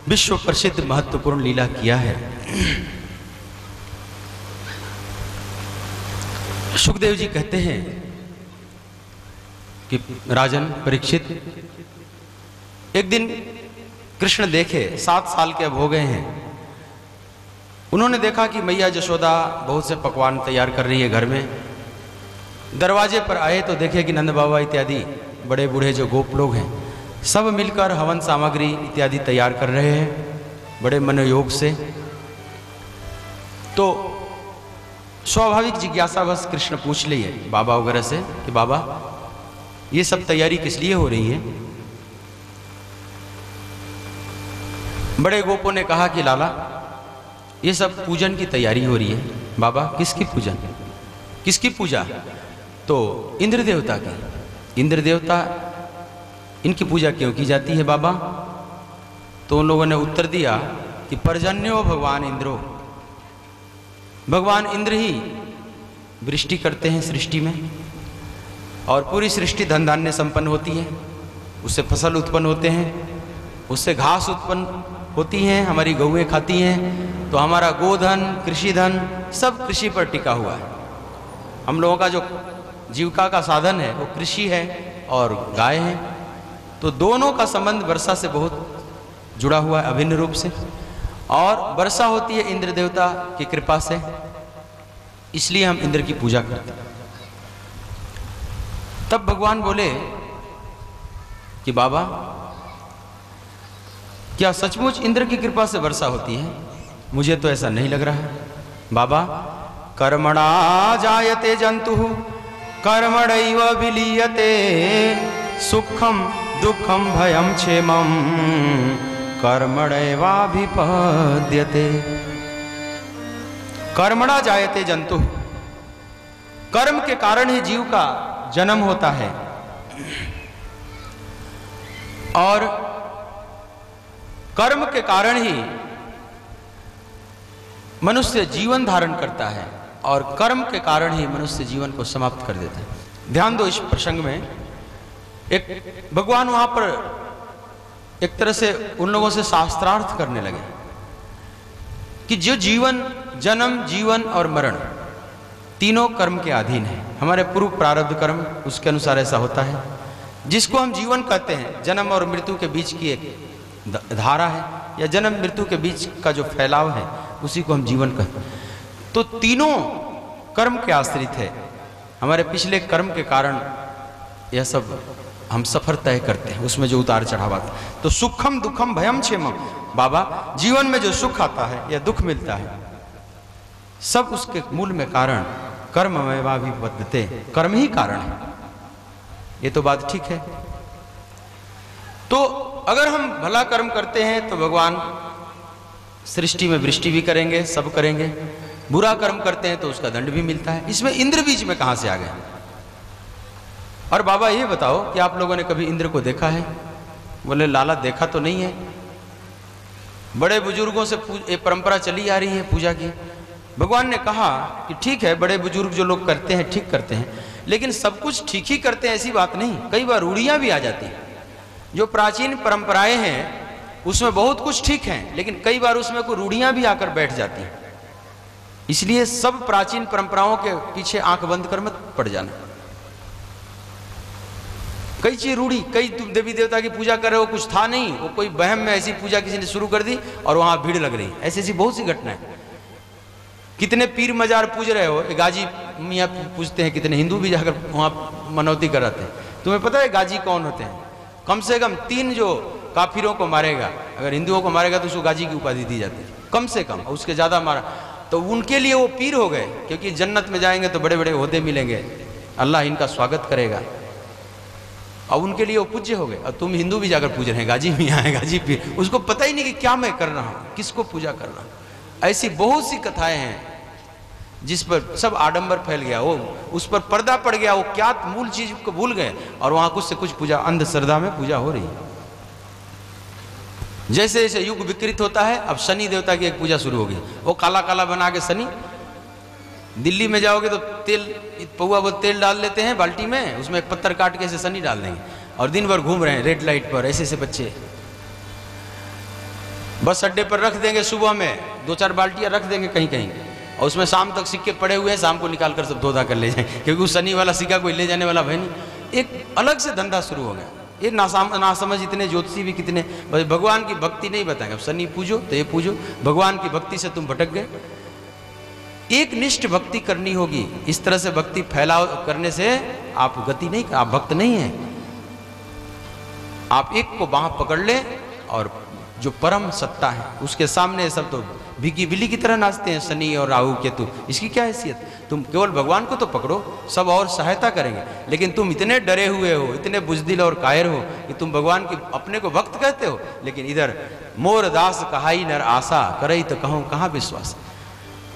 विश्व प्रसिद्ध महत्वपूर्ण लीला किया है। सुखदेव जी कहते हैं कि राजन परीक्षित, एक दिन कृष्ण देखे 7 साल के अब हो गए हैं। उन्होंने देखा कि मैया जशोदा बहुत से पकवान तैयार कर रही है घर में। दरवाजे पर आए तो देखे कि नंद बाबा इत्यादि बड़े बूढ़े जो गोप लोग हैं, सब मिलकर हवन सामग्री इत्यादि तैयार कर रहे हैं बड़े मनोयोग से। तो स्वाभाविक जिज्ञासावश कृष्ण पूछ लिए बाबा वगैरह से कि बाबा ये सब तैयारी किस लिए हो रही है। बड़े गोपों ने कहा कि लाला ये सब पूजन की तैयारी हो रही है। बाबा किसकी पूजन, किसकी पूजा? तो इंद्र देवता की। इंद्र देवता, इनकी पूजा क्यों की जाती है बाबा? तो उन लोगों ने उत्तर दिया कि पर्जन्यो भगवान इंद्रो, भगवान इंद्र ही वृष्टि करते हैं सृष्टि में, और पूरी सृष्टि धन धान्य संपन्न होती है, उससे फसल उत्पन्न होते हैं, उससे घास उत्पन्न होती हैं, हमारी गौएं खाती हैं। तो हमारा गोधन, कृषि धन सब कृषि पर टिका हुआ है। हम लोगों का जो जीविका का साधन है वो कृषि है और गाय है। तो दोनों का संबंध वर्षा से बहुत जुड़ा हुआ है अभिन्न रूप से, और वर्षा होती है इंद्र देवता की कृपा से, इसलिए हम इंद्र की पूजा करते हैं। तब भगवान बोले कि बाबा क्या सचमुच इंद्र की कृपा से वर्षा होती है? मुझे तो ऐसा नहीं लग रहा है। बाबा कर्मणा जायते जंतुः कर्मणैव विलीयते, सुखम दुखम भयम क्षेमम कर्मणैवाभिपद्यते। कर्मणा जायते जंतुः, कर्म के कारण ही जीव का जन्म होता है, और कर्म के कारण ही मनुष्य जीवन धारण करता है, और कर्म के कारण ही मनुष्य जीवन को समाप्त कर देता है। ध्यान दो इस प्रसंग में, एक भगवान वहां पर एक तरह से उन लोगों से शास्त्रार्थ करने लगे कि जो जीवन, जन्म, जीवन और मरण तीनों कर्म के अधीन है। हमारे पूर्व प्रारब्ध कर्म उसके अनुसार ऐसा होता है। जिसको हम जीवन कहते हैं, जन्म और मृत्यु के बीच की एक धारा है, या जन्म मृत्यु के बीच का जो फैलाव है, उसी को हम जीवन कहते हैं। तो तीनों कर्म के आश्रित है। हमारे पिछले कर्म के कारण यह सब हम सफर तय करते हैं, उसमें जो उतार चढ़ाव आता है। तो सुखम दुखम भयम क्षेमम, बाबा जीवन में जो सुख आता है या दुख मिलता है, सब उसके मूल में कारण कर्ममैवाभिपद्यते, कर्म ही कारण है। ये तो बात ठीक है। तो अगर हम भला कर्म करते हैं तो भगवान सृष्टि में वृष्टि भी करेंगे, सब करेंगे। बुरा कर्म करते हैं तो उसका दंड भी मिलता है। इसमें इंद्र बीच में कहां से आ गए? और बाबा ये बताओ कि आप लोगों ने कभी इंद्र को देखा है? बोले लाला देखा तो नहीं है, बड़े बुजुर्गों से एक परंपरा चली आ रही है पूजा की। भगवान ने कहा कि ठीक है, बड़े बुजुर्ग जो लोग करते हैं ठीक करते हैं, लेकिन सब कुछ ठीक ही करते हैं ऐसी बात नहीं, कई बार रूढ़ियां भी आ जाती हैं। जो प्राचीन परंपराएं हैं उसमें बहुत कुछ ठीक है, लेकिन कई बार उसमें कोई रूढ़ियां भी आकर बैठ जाती हैं। इसलिए सब प्राचीन परंपराओं के पीछे आंख बंद कर मत पड़ जाना। कई चीज रूढ़ी, कई तुम देवी देवता की पूजा कर रहे हो, कुछ था नहीं, वो कोई बहम में ऐसी पूजा किसी ने शुरू कर दी और वहां भीड़ लग रही। ऐसी ऐसी बहुत सी घटनाएं। कितने पीर मजार पूज रहे हो, गाजी मियाँ पूजते हैं, कितने हिंदू भी जाकर वहां मनौती कराते हैं। तुम्हें पता है गाजी कौन होते हैं? कम से कम 3 जो काफिरों को मारेगा, अगर हिंदुओं को मारेगा तो उसको गाजी की उपाधि दी जाती है, कम से कम, उसके ज़्यादा मारा तो उनके लिए वो पीर हो गए, क्योंकि जन्नत में जाएंगे तो बड़े बड़े ओहदे मिलेंगे, अल्लाह इनका स्वागत करेगा, और उनके लिए वो पूज्य हो गए। और तुम हिंदू भी जाकर पूज रहे हैं गाजी मियाँ है, गाजी पीर, उसको पता ही नहीं कि क्या मैं कर रहा हूँ, किसको पूजा कर रहा हूँ। ऐसी बहुत सी कथाएं हैं जिस पर सब आडंबर फैल गया, वो उस पर पर्दा पड़ गया, वो क्या मूल चीज को भूल गए, और वहां कुछ से कुछ पूजा, अंधश्रद्धा में पूजा हो रही है। जैसे जैसे युग विकृत होता है, अब शनि देवता की एक पूजा शुरू होगी, वो काला काला बना के शनि, दिल्ली में जाओगे तो तेल पौवा बहुत तेल डाल लेते हैं बाल्टी में, उसमें एक पत्थर काट के ऐसे शनि डाल देंगे, और दिन भर घूम रहे हैं रेड लाइट पर, ऐसे ऐसे बच्चे बस अड्डे पर रख देंगे, सुबह में 2-4 बाल्टियां रख देंगे कहीं कहीं, और उसमें शाम तक सिक्के पड़े हुए हैं, शाम को निकाल कर सब धोधा कर ले जाएंगे, क्योंकि उस शनि वाला सिक्का कोई ले जाने वाला भाई नहीं। एक अलग से धंधा शुरू हो गया। ये नासमझ इतने ज्योतिषी भी कितने, भगवान की भक्ति नहीं बताएंगे, अब शनि पूजो तो ये पूजो, भगवान की भक्ति से तुम भटक गए। एक निष्ठ भक्ति करनी होगी, इस तरह से भक्ति फैलाव करने से आप गति नहीं, आप भक्त नहीं है। आप एक को बांह पकड़ ले, और जो परम सत्ता है उसके सामने सब तो भिगी बिल्ली की तरह नाचते हैं, शनि और राहु केतु, इसकी क्या हैसियत। तुम केवल भगवान को तो पकड़ो, सब और सहायता करेंगे, लेकिन तुम इतने डरे हुए हो, इतने बुजदिल और कायर हो कि तुम भगवान की अपने को भक्त कहते हो, लेकिन इधर मोर दास कहाई नर आशा करई तो कहूँ कहाँ विश्वास।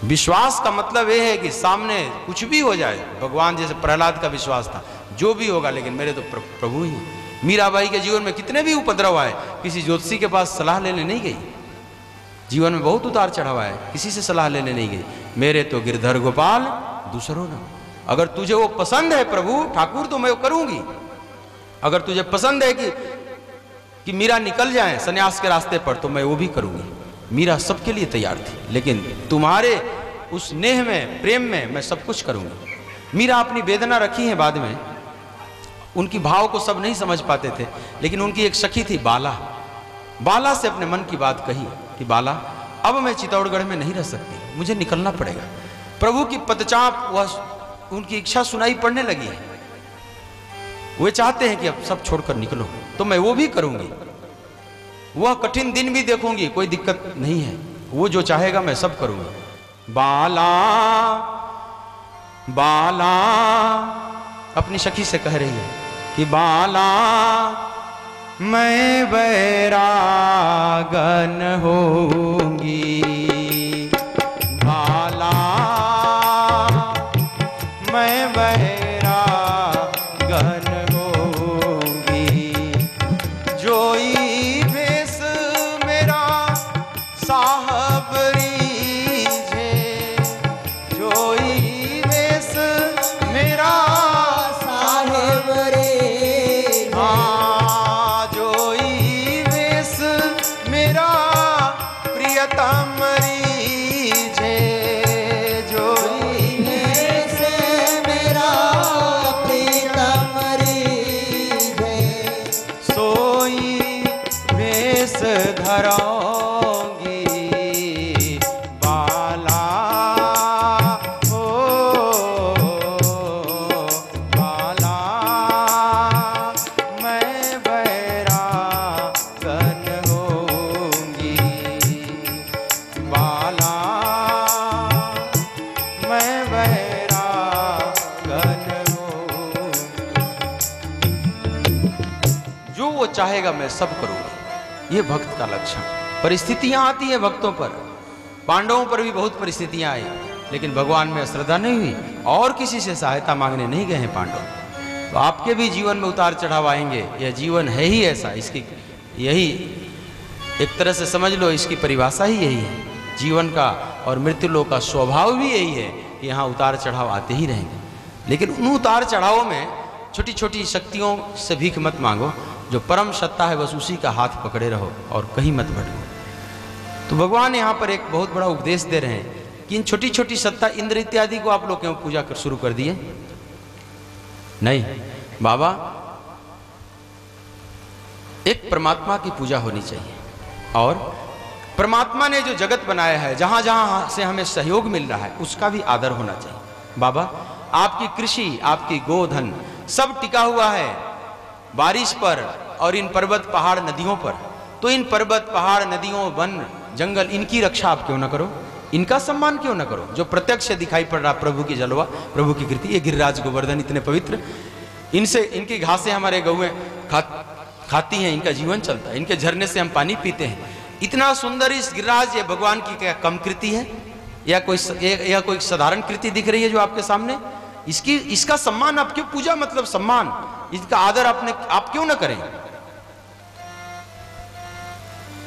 विश्वास का मतलब यह है कि सामने कुछ भी हो जाए, भगवान जैसे प्रहलाद का विश्वास था, जो भी होगा लेकिन मेरे तो प्रभु ही। मीराबाई के जीवन में कितने भी उपद्रव आए, किसी ज्योतिषी के पास सलाह लेने नहीं गई, जीवन में बहुत उतार चढ़ाव आए, किसी से सलाह लेने नहीं गई, मेरे तो गिरधर गोपाल दूसरों ना। अगर तुझे वो पसंद है प्रभु ठाकुर तो मैं वो करूंगी, अगर तुझे पसंद है कि मीरा निकल जाए सन्यास के रास्ते पर तो मैं वो भी करूंगी। मीरा सबके लिए तैयार थी, लेकिन तुम्हारे उस स्नेह में, प्रेम में मैं सब कुछ करूंगी। मीरा अपनी वेदना रखी है बाद में, उनकी भाव को सब नहीं समझ पाते थे, लेकिन उनकी एक सखी थी बाला, बाला से अपने मन की बात कही कि बाला अब मैं चित्तौड़गढ़ में नहीं रह सकती, मुझे निकलना पड़ेगा। प्रभु की पदचाप, वह उनकी इच्छा सुनाई पड़ने लगी है, वे चाहते हैं कि अब सब छोड़कर निकलो, तो मैं वो भी करूंगी, वह कठिन दिन भी देखूंगी, कोई दिक्कत नहीं है, वो जो चाहेगा मैं सब करूंगी। बाला बाला अपनी सखी से कह रही है कि बाला मैं बैरागन होंगी, बाला मैं बैरागन होंगी, जोई भेष मेरा साहब रीझे, जोई भेष मेरा साहेब रे, प्रियतम रीझे, जोई भेष मेरा प्रियतम रीझे, सोई भेष धरोंगी बाला हो, बाला मैं बैरागन होंगी, बाला मैं बैरागन होंगी, जो वो चाहेगा मैं सब करूंगा। ये भक्त का लक्षण। परिस्थितियां आती हैं भक्तों पर, पांडवों पर भी बहुत परिस्थितियां आई, लेकिन भगवान में श्रद्धा नहीं हुई और किसी से सहायता मांगने नहीं गए हैं पांडव। तो आपके भी जीवन में उतार चढ़ाव आएंगे, यह जीवन है ही ऐसा, इसकी यही एक तरह से समझ लो, इसकी परिभाषा ही यही है जीवन का, और मृत्यु लोक का स्वभाव भी यही है कि यहाँ उतार चढ़ाव आते ही रहेंगे। लेकिन उन उतार चढ़ावों में छोटी छोटी शक्तियों से भीख मत मांगो, जो परम सत्ता है बस उसी का हाथ पकड़े रहो और कहीं मत भटको। तो भगवान यहाँ पर एक बहुत बड़ा उपदेश दे रहे हैं कि इन छोटी छोटी सत्ता, इंद्र इत्यादि को आप लोग क्यों पूजा कर शुरू कर दिए? नहीं बाबा, एक परमात्मा की पूजा होनी चाहिए, और परमात्मा ने जो जगत बनाया है, जहां जहां से हमें सहयोग मिल रहा है, उसका भी आदर होना चाहिए। बाबा, आपकी कृषि, आपकी गोधन सब टिका हुआ है बारिश पर और इन पर्वत पहाड़ नदियों पर, तो इन पर्वत, पहाड़, नदियों, वन, जंगल, इनकी रक्षा आप क्यों ना करो? इनका सम्मान क्यों ना करो? जो प्रत्यक्ष से दिखाई पड़ रहा प्रभु की जलवा, प्रभु की कृति, ये गिरिराज गोवर्धन इतने पवित्र, इनसे, इनकी घासें हमारे गौएं खाती हैं, इनका जीवन चलता है, इनके झरने से हम पानी पीते हैं। इतना सुंदर इस गिरिराज, ये भगवान की क्या कम कृति है या कोई साधारण कृति दिख रही है जो आपके सामने? इसका सम्मान आप क्यों, पूजा मतलब सम्मान, इसका आदर आप क्यों ना करें?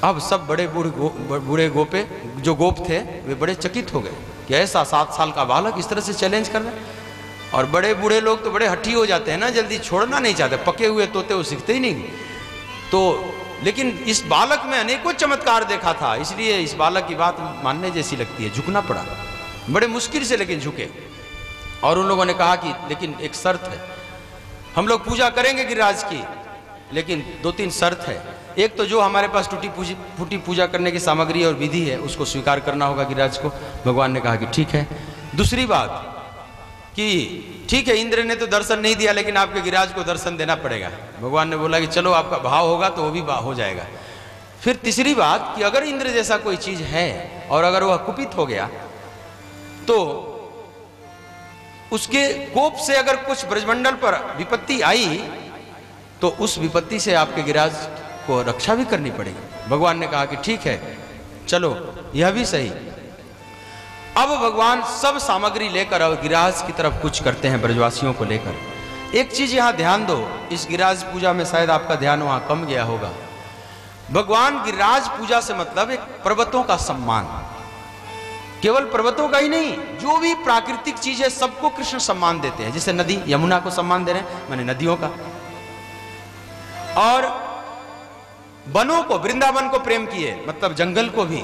अब सब बड़े बूढ़े गोपे जो गोप थे वे बड़े चकित हो गए कि ऐसा 7 साल का बालक इस तरह से चैलेंज कर रहा है। और बड़े बूढ़े लोग तो बड़े हठी हो जाते हैं ना, जल्दी छोड़ना नहीं चाहते, पके हुए तोते वो सीखते ही नहीं। तो लेकिन इस बालक में अनेकों चमत्कार देखा था, इसलिए इस बालक की बात मानने जैसी लगती है, झुकना पड़ा बड़े मुश्किल से, लेकिन झुके। और उन लोगों ने कहा कि लेकिन एक शर्त है, हम लोग पूजा करेंगे गिरिराज की, लेकिन 2-3 शर्त है। एक तो जो हमारे पास टूटी फूटी पूजा करने की सामग्री और विधि है उसको स्वीकार करना होगा गिरिराज को। भगवान ने कहा कि ठीक है। दूसरी बात कि ठीक है, इंद्र ने तो दर्शन नहीं दिया, लेकिन आपके गिरिराज को दर्शन देना पड़ेगा। भगवान ने बोला कि चलो आपका भाव होगा तो वो भी हो जाएगा। फिर तीसरी बात कि अगर इंद्र जैसा कोई चीज है और अगर वह कुपित हो गया तो उसके कोप से अगर कुछ ब्रजमंडल पर विपत्ति आई तो उस विपत्ति से आपके गिरिराज को रक्षा भी करनी पड़ेगी। भगवान ने कहा कि ठीक है, चलो यह भी सही। अब भगवान सब सामग्री लेकर अब गिरिराज की तरफ कुछ करते हैं ब्रजवासियों को लेकर। एक चीज यहां ध्यान दो, इस गिरिराज पूजा में शायद आपका ध्यान वहां कम गया होगा। भगवान गिरिराज पूजा से मतलब एक पर्वतों का सम्मान, केवल पर्वतों का ही नहीं, जो भी प्राकृतिक चीज है सबको कृष्ण सम्मान देते हैं। जैसे नदी, यमुना को सम्मान दे रहे हैं, माने नदियों का। और वनों को, वृंदावन को प्रेम किए मतलब जंगल को भी,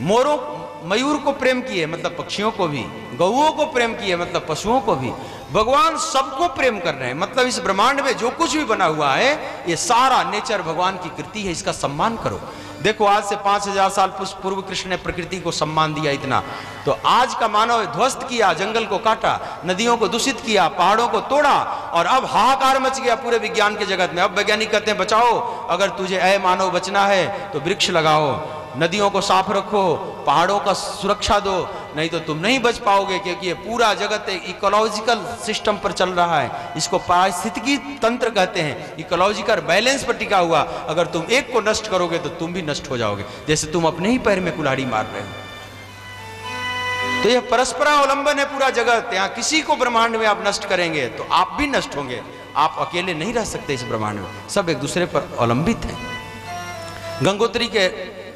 मोरों मयूर को प्रेम किए मतलब पक्षियों को भी, गौओं को प्रेम किए मतलब पशुओं को भी। भगवान सबको प्रेम कर रहे हैं, मतलब इस ब्रह्मांड में जो कुछ भी बना हुआ है ये सारा नेचर भगवान की कृति है, इसका सम्मान करो। देखो आज से 5000 साल पूर्व कृष्ण ने प्रकृति को सम्मान दिया इतना, तो आज का मानव ध्वस्त किया, जंगल को काटा, नदियों को दूषित किया, पहाड़ों को तोड़ा, और अब हाहाकार मच गया पूरे विज्ञान के जगत में। अब वैज्ञानिक कहते हैं बचाओ, अगर तुझे ऐ मानव बचना है तो वृक्ष लगाओ, नदियों को साफ रखो, पहाड़ों का सुरक्षा दो, नहीं तो तुम नहीं बच पाओगे, क्योंकि ये पूरा जगत एक इकोलॉजिकल सिस्टम पर चल रहा है। इसको पारिस्थितिकी तंत्र कहते हैं, इकोलॉजिकल बैलेंस पर टिका हुआ। अगर तुम एक को नष्ट करोगे तो तुम भी नष्ट हो जाओगे, जैसे तुम अपने ही पैर में कुल्हाड़ी मार रहे हो। तो यह परस्परावलंबन है पूरा जगत। यहाँ किसी को ब्रह्मांड में आप नष्ट करेंगे तो आप भी नष्ट होंगे, आप अकेले नहीं रह सकते इस ब्रह्मांड में, सब एक दूसरे पर अवलंबित है। गंगोत्री के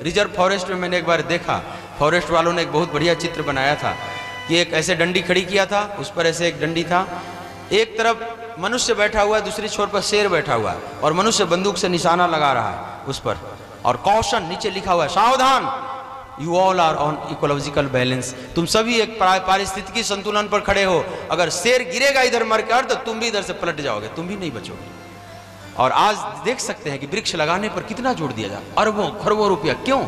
रिजर्व फॉरेस्ट में मैंने एक बार देखा, फॉरेस्ट वालों ने एक बहुत बढ़िया चित्र बनाया था कि एक ऐसे डंडी खड़ी किया था, उस पर ऐसे एक डंडी था, एक तरफ मनुष्य बैठा हुआ है, दूसरी छोर पर शेर बैठा हुआ है, और मनुष्य बंदूक से निशाना लगा रहा है उस पर, और कॉशन नीचे लिखा हुआ है, सावधान, you all are on ecological balance, तुम सभी एक पारिस्थितिकी संतुलन पर खड़े हो। अगर शेर गिरेगा इधर मरकर तो तुम भी इधर से पलट जाओगे, तुम भी नहीं बचोगे। और आज देख सकते हैं कि वृक्ष लगाने पर कितना जोर दिया जाए, अरबों खरबों रुपया। क्यों?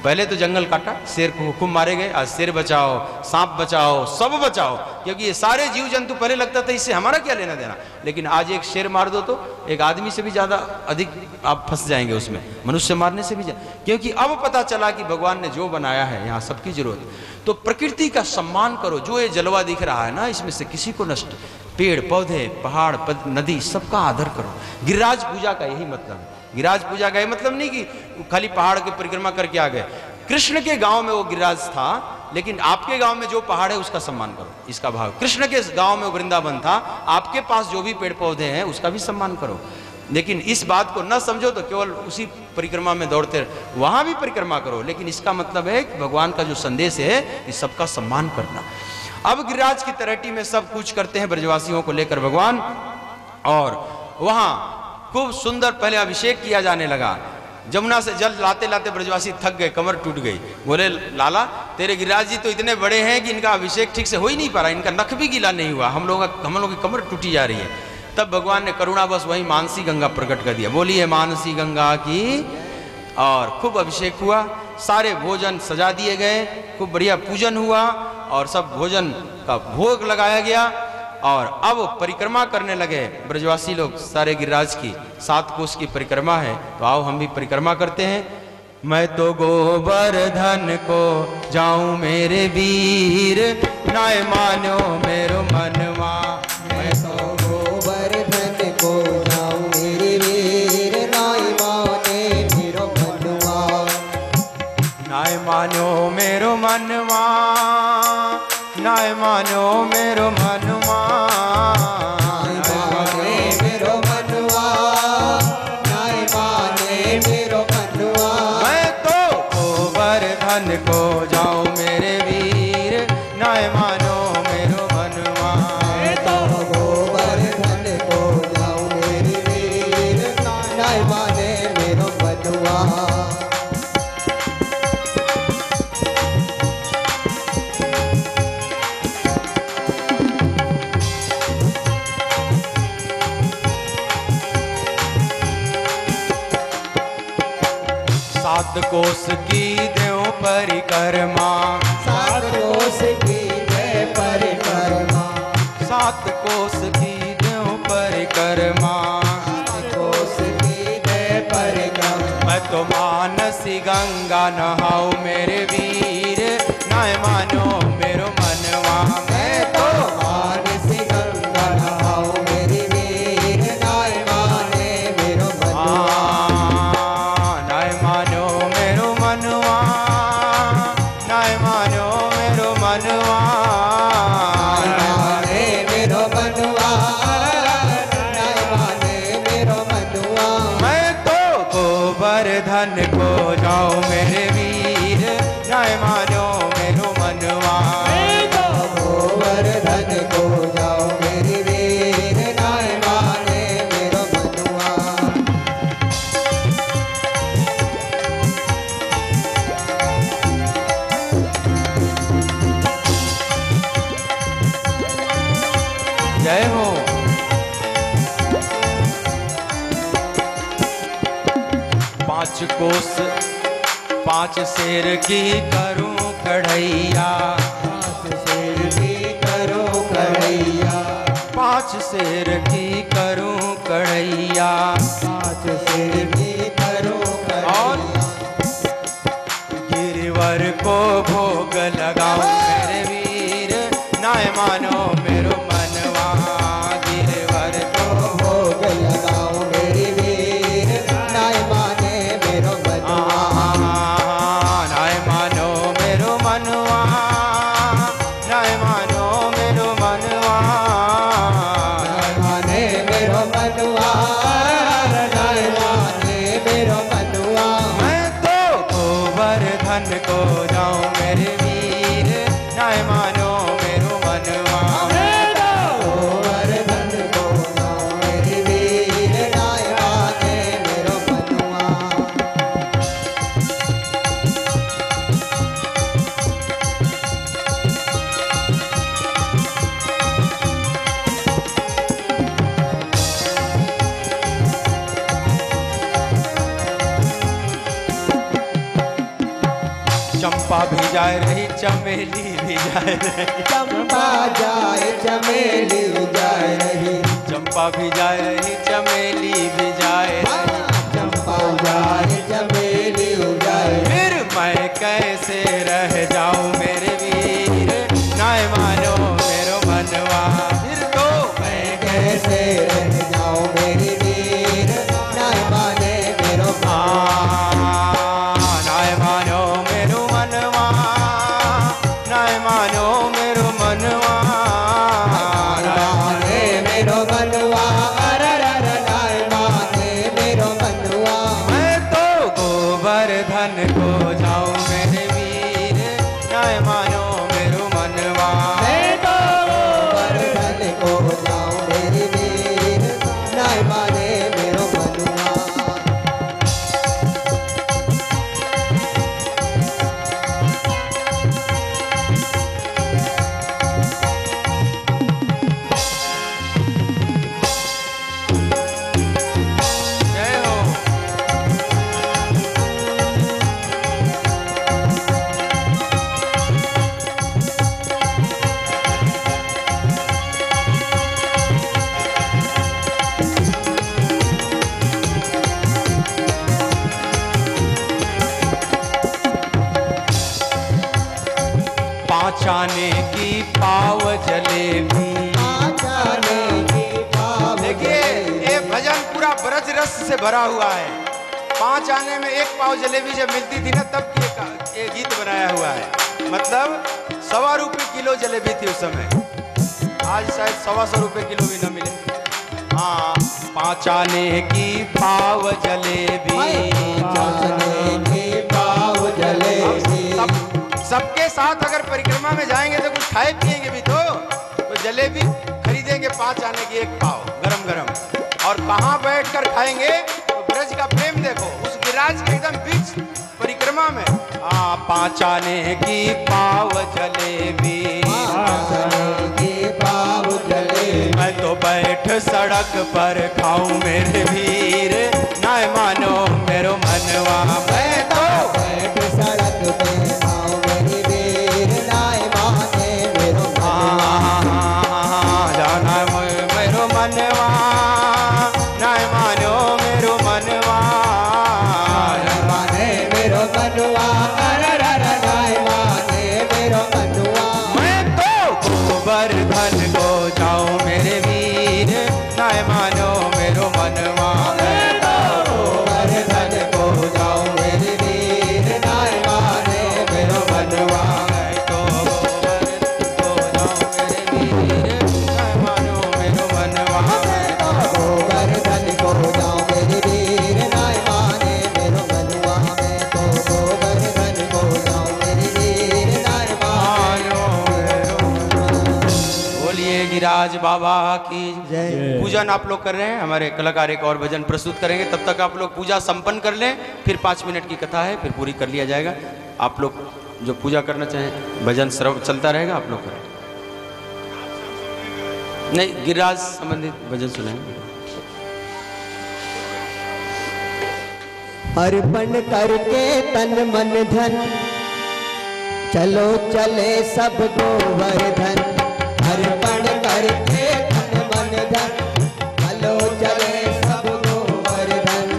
पहले तो जंगल काटा, शेर को हुक्म मारे गए, आज शेर बचाओ, सांप बचाओ, सब बचाओ, क्योंकि ये सारे जीव जंतु, पहले लगता था इससे हमारा क्या लेना देना, लेकिन आज एक शेर मार दो तो एक आदमी से भी ज्यादा अधिक आप फंस जाएंगे उसमें, मनुष्य मारने से भी क्योंकि अब पता चला कि भगवान ने जो बनाया है यहाँ सबकी जरूरत। तो प्रकृति का सम्मान करो, जो ये जलवा दिख रहा है ना, इसमें से किसी को नष्ट, पेड़ पौधे, पहाड़, नदी, सबका आदर करो। गिरिराज पूजा का यही मतलब है। गिरिराज पूजा का यह मतलब नहीं कि खाली पहाड़ की परिक्रमा करके आ गए। कृष्ण के गांव में वो गिरिराज था, लेकिन आपके गांव में जो पहाड़ है उसका सम्मान करो, इसका भाव। कृष्ण के गांव में वृंदावन था, आपके पास जो भी पेड़ पौधे हैं उसका भी सम्मान करो। लेकिन इस बात को न समझो तो केवल उसी परिक्रमा में दौड़ते, वहां भी परिक्रमा करो, लेकिन इसका मतलब है कि भगवान का जो संदेश है कि सबका सम्मान करना। अब गिरिराज की तलहटी में सब कुछ करते हैं ब्रजवासियों को लेकर भगवान, और वहां खूब सुंदर पहले अभिषेक किया जाने लगा। जमुना से जल लाते लाते ब्रजवासी थक गए, कमर टूट गई। बोले लाला तेरे गिरिराज जी तो इतने बड़े हैं कि इनका अभिषेक ठीक से हो ही नहीं पा रहा, इनका नख भी गीला नहीं हुआ, हम लोगों की कमर टूटी जा रही है। तब भगवान ने करुणावश वही मानसी गंगा प्रकट कर दिया। बोलिए मानसी गंगा की। और खूब अभिषेक हुआ, सारे भोजन सजा दिए गए, खूब बढ़िया पूजन हुआ और सब भोजन का भोग लगाया गया। और अब परिक्रमा करने लगे ब्रजवासी लोग सारे गिरिराज की। 7 कोस की परिक्रमा है, तो आओ हम भी परिक्रमा करते हैं। मैं तो गोवर्धन को जाऊं मेरे वीर, नाय मानो मेरो मनवा। मैं तो गोवर्धन को जाऊं मेरे वीर, नाय माने मेरो मनवा। नाय मानो मेरो मनवा, नाय मानो मेरो मनवा। नाय माने मेरो मनवा, नाय माने मेरो मनवा। मैं तो गोवर्धन को जाऊं मेरे वीर, नाय मानो मेरो मनवा। मैं तो गोवर्धन को जाऊं मेरे वीर, नाय माने मेरो मनवा। सात कोस की देव परिक्रमा, 7 कोस की जय परिक्रमा। 7 कोस की देव परिक्रमा। 7 कोस की जय परिक्रमा। मैं तो मानसी गंगा नहाऊं मेरे वीर, नाय मानो मेरो मनवा। मैं तो मानसी गंगा नहाऊं मेरे वीर, नाय माने मेरो मनवा। नाय मानो मेरो मनवा, नाय मानो मेरो मनवा। नाय माने मेरो मनवा, नाय माने मेरो मनवा। मैं तो गोवर्धन को जाऊं मेरे वीर, नाय मानो मेरो मनवा। मैं तो गोवर्धन को जाऊं मेरे वीर, नाय माने मेरो मनवा। जय हो। 5 कोस 5 शेर की करूं कढ़ैया। 5 शेर की करो कढ़ैया। 5 शेर की करूं कढ़ैया। 5 शेर की करो कढ़ैया। गिरिवर को भोग लगाऊं मेरे वीर, नाय मानो मेरो मनवा। गिरिवर को भोग लगाओ मेरे वीर, नाय माने मेरो मनवा। नाय मानो मेरो मनवा, नाय मानो मेरो मनवा। नाय माने मेरो मनवा, नाय माने मेरो मनवा। मैं तो गोवर्धन को जाऊं मेरे वीर, नाय मानो मेरो मनवा। मैं तो गोवर्धन को जाऊं मेरे वीर, नाय माने मेरो मनवा। चंपा भी जाए रही, चमेली भी जाए रही। चंपा जाए चमेली जाए रही। चंपा भी जाए रही, चमेली भी जाए रही। चंपा जाए चमेली जाए। फिर मैं कैसे रह जाऊं मेरे वीर, नाय मानो मेरो मनवा। फिर तो मैं कैसे रह जाऊं मेरे वीर, नाय माने मेरो नाय मानो मेरो मनवा, नाय मानो मेरो मनवा। माने मेरो मनवा, नाय माने मेरो मनवा। मैं तो गोवर्धन को जाऊं मेरे वीर, नाय मानो मेरो मनवा। मैं तो गोवर्धन को जाऊं मेरे वीर, नाय माने मेरो मनवा। जय हो। पाँच आने की पाव जलेबी। आने की पाव देखिए ये भजन पूरा ब्रज रस से भरा हुआ है। 5 आने में 1 पाव जलेबी जब मिलती थी ना तब ये गीत बनाया हुआ है। मतलब 1.25 रुपये किलो जलेबी थी उस समय। आज शायद 125 रुपये किलो भी ना मिले। हाँ, 5 आने की पाव जलेबी। आने की पाव जलेबी। सबके साथ अगर परिक्रमा में जाएंगे तो कुछ खाए पिएंगे भी तो जलेबी खरीदेंगे 5 आने की 1 पाव गरम गरम। और कहाँ बैठकर खाएंगे तो ब्रज का प्रेम देखो, उस गिरिराज के एकदम बीच परिक्रमा में। 5 आने की पाव जलेबी। मैं तो बैठ सड़क पर खाऊं मेरे वीर, ना मानो मेरो मनवा। मैं तो बैठ सड़क पे खाऊं मेरे वीर, ना माने मेरो जाना मेरो मनवा, ना मानो मेरो मनवा। माने मेरो मनवा, माने मेरो मनवा। मैं तो गोवर्धन को जाऊं मेरे वीर, ना मानो मेरो मनवा। मैं तो गोवर्धन को जाऊं मेरे वीर, ना माने मेरो मनवा। मैं तो गोवर्धन को जाऊं मेरे वीर, ना मानो मेरो मनवा। गोवर्धन को जाऊं मेरे वीर, ना माने मेरो मनवा। मैं तो गोवर्धन को जाऊं मेरे वीर, ना मानो मेरो मनवा। बोलिए गिरिराज बाबा की जय। पूजन आप लोग कर रहे हैं, हमारे कलाकार एक और भजन प्रस्तुत करेंगे। तब तक आप लोग पूजा संपन्न कर लें, फिर 5 मिनट की कथा है, फिर पूरी कर लिया जाएगा। आप लोग जो पूजा करना चाहें, भजन श्रव चलता रहेगा, आप लोग करें। नहीं, गिरिराज संबंधित भजन सुनाएंगे। अर्पण करके तन मन धन, चलो चले सब गोवर्धन। अर्पण करके तन मन धन, चलो चले सब गोवर्धन।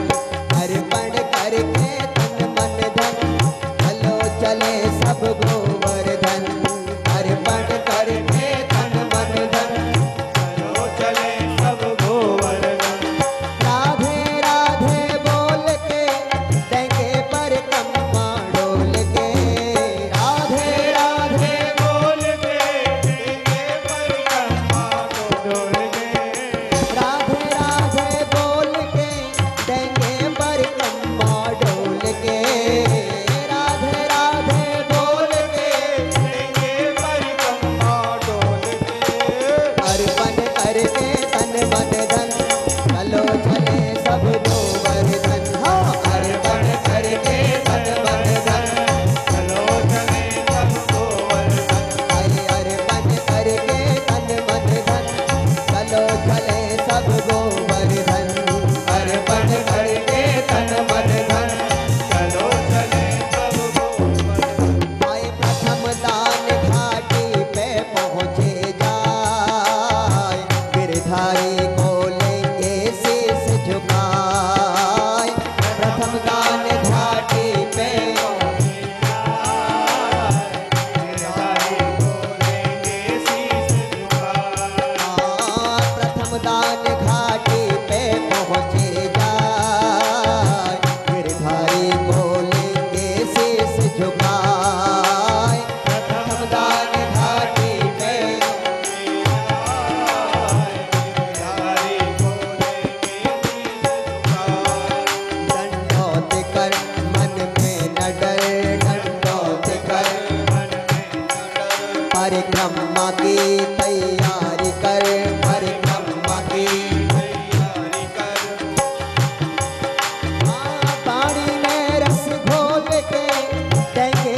अर्पण करके तन मन धन, चलो चले सब गोवर्धन। अर्पण करके तन मन धन, चलो चले सब गोवर्धन। राधे राधे बोल के देंगे परिक्रमा डोल के। राधे राधे बोल के देंगे परिक्रमा डोल के। राधे राधे बोल के देंगे परिक्रमा डोल के। राधे राधे बोल के देंगे परिक्रमा डोल के। अर्पण करके तन मन धन, चलो चले सब गोवर्धन। हाँ, अर्पण करके तन मन धन, चलो चले सब गोवर्धन। आइए अर्पण करके तन मन धन, चलो चले सब गोवर्धन। अर्पण करके तन मन धन, चलो चले सब गोवर्धन। आए प्रथम दान घाटी पे पहुँचे जाए, गिरधारी को लेंगे शीश झुकाए। प्रथम दान घाटी पे पहुँचे जाए, गिरधारी को लेंगे शीश झुकाए। प्रथम दान घाटी पे पहुँचे जाए, गिरधारी को लेंगे शीश झुकाए। प्रथम दान घाटी पे दंडौत कर मन में न डर, दंडौत कर मन में न डर। परिक्रमा की तैयारी कर, परिक्रमा की तैयारी कर। पानी में रस घोल के देंगे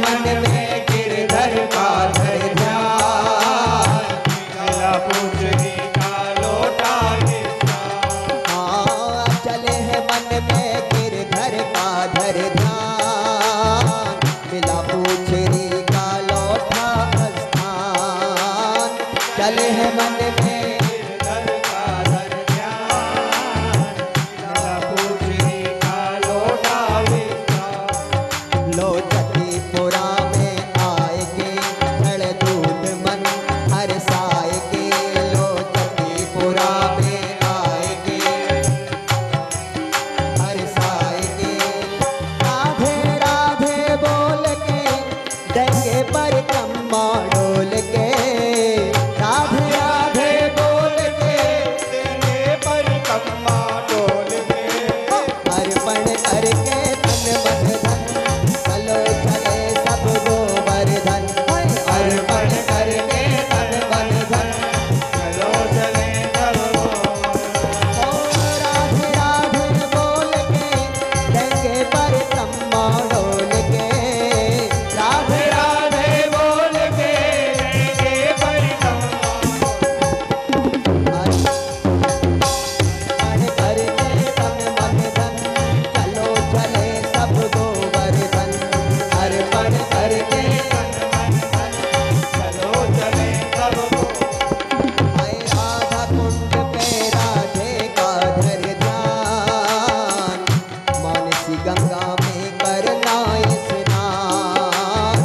मन में गिरधर का धर ध्यान, मिला पूछरी का लोटा निशान। हाँ चले हैं मन में गिरधर का धर ध्यान, मिला पूछरी का लौटा स्थान। चले हैं मन में गिरधर का धर ध्यान, मिला पूछरी का लोटा निशान। लो जतीपुरा में आएगे जड़ दूध मन हरसाएगे। लो जतीपुरा में आएगे हरसाएगे। राधे राधे बोल के देंगे परिक्रमा डोल के। राधे राधे बोल के देंगे परिक्रमा डोल के। अर्पण करके तन मन धन चलो चले सब गोवर्धन। अर्पण करके तन मन धन चलो चले सब ओ राधे राधे बोल के देंगे परिक्रमा डोल के। राधे राधे बोल के देंगे परिक्रमा। अर्पण करके तन मन धन चलो चले सब गोवर्धन। अर्पण करके चलो चले सब हाय राधा कुंड पे राधे का धर ध्यान, मानसी गंगा में करना स्नान।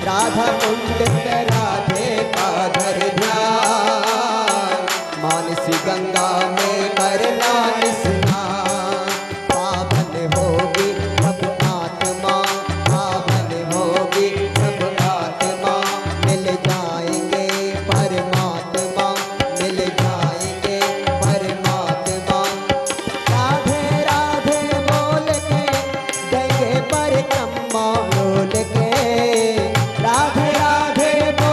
राधा कुंड पे राधे का धर ध्यान, मानसी गंगा में करना स्नान। पावन होगी सब आत्मा, पावन होगी सब आत्मा, मिल जाएंगे परमात्मा, मिल जाएंगे परमात्मा। राधे राधे बोल के देंगे परिक्रमा डोल के। राधे राधे बोल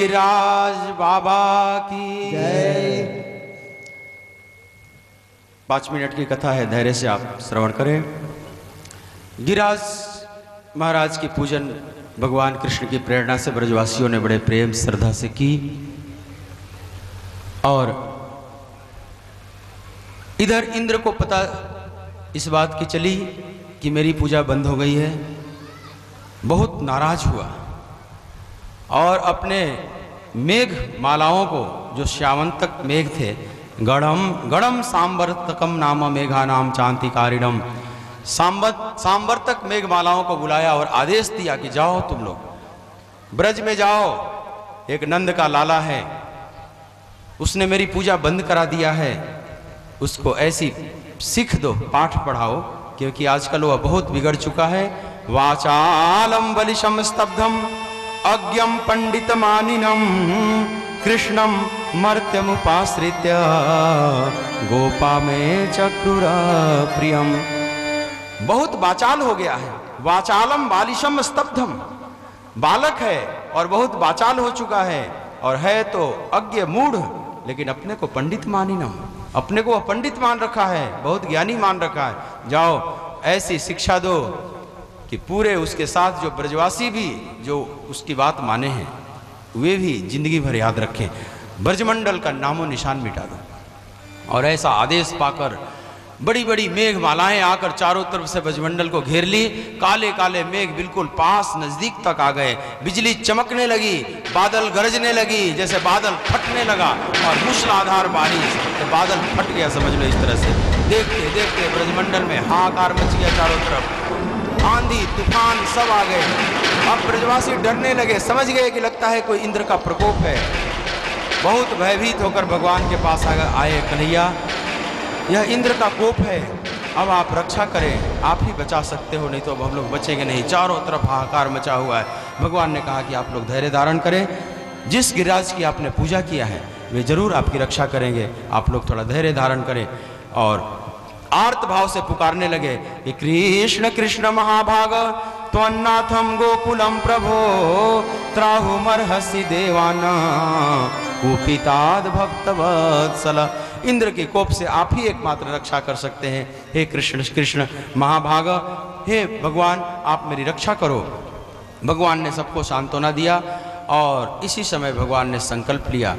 गिरिराज बाबा की जय। 5 मिनट की कथा है, धैर्य से आप श्रवण करें। गिरिराज महाराज की पूजन भगवान कृष्ण की प्रेरणा से ब्रजवासियों ने बड़े प्रेम श्रद्धा से की, और इधर इंद्र को पता इस बात की चली कि मेरी पूजा बंद हो गई है। बहुत नाराज हुआ और अपने मेघ मालाओं को, जो श्यावंतक मेघ थे, गणम सांवर्तकम नाम मेघा नाम चांतिकारिणम, सांवर्तक मेघ मालाओं को बुलाया और आदेश दिया कि जाओ तुम लोग ब्रज में जाओ, एक नंद का लाला है, उसने मेरी पूजा बंद करा दिया है, उसको ऐसी सीख दो, पाठ पढ़ाओ, क्योंकि आजकल वह बहुत बिगड़ चुका है। वाचालम बलिशम स्तब्धम अज्ञम पंडित मानिनम कृष्णम मर्त्यमुपाश्रित्य गोपा में चक्रुर प्रियम। बहुत वाचाल हो गया है। वाचालम बालिशम स्तब्धम, बालक है और बहुत वाचाल हो चुका है, और है तो अज्ञ मूढ़, लेकिन अपने को पंडित मानिनम, अपने को पंडित मान रखा है, बहुत ज्ञानी मान रखा है। जाओ ऐसी शिक्षा दो कि पूरे उसके साथ जो ब्रजवासी भी जो उसकी बात माने हैं, वे भी जिंदगी भर याद रखें, ब्रजमंडल का नामो निशान मिटा दो। और ऐसा आदेश पाकर बड़ी बड़ी मेघ मालाएं आकर चारों तरफ से ब्रजमंडल को घेर ली। काले काले मेघ बिल्कुल पास नजदीक तक आ गए, बिजली चमकने लगी, बादल गरजने लगी, जैसे बादल फटने लगा, और मूसलाधार बारिश, तो बादल फट गया, समझ लो इस तरह से। देखते देखते ब्रजमंडल में हाहाकार मच गया, चारों तरफ आंधी तूफान सब आ गए। अब ब्रजवासी डरने लगे, समझ गए कि लगता है कोई इंद्र का प्रकोप है। बहुत भयभीत होकर भगवान के पास आए, कन्हैया यह इंद्र का कोप है, अब आप रक्षा करें, आप ही बचा सकते हो, नहीं तो अब हम लोग बचेंगे नहीं। चारों तरफ हाहाकार मचा हुआ है। भगवान ने कहा कि आप लोग धैर्य धारण करें, जिस गिरिराज की आपने पूजा किया है वे जरूर आपकी रक्षा करेंगे, आप लोग थोड़ा धैर्य धारण करें। और आर्त भाव से पुकारने लगे कि कृष्ण कृष्ण महाभाग त्वन्नाथम गोकुलम प्रभो त्राहुमर्हसि देवाना कुपिताद भक्तवत्सल। इंद्र के कोप से आप ही एकमात्र रक्षा कर सकते हैं। हे कृष्ण कृष्ण महाभाग, हे भगवान आप मेरी रक्षा करो। भगवान ने सबको सांत्वना दिया, और इसी समय भगवान ने संकल्प लिया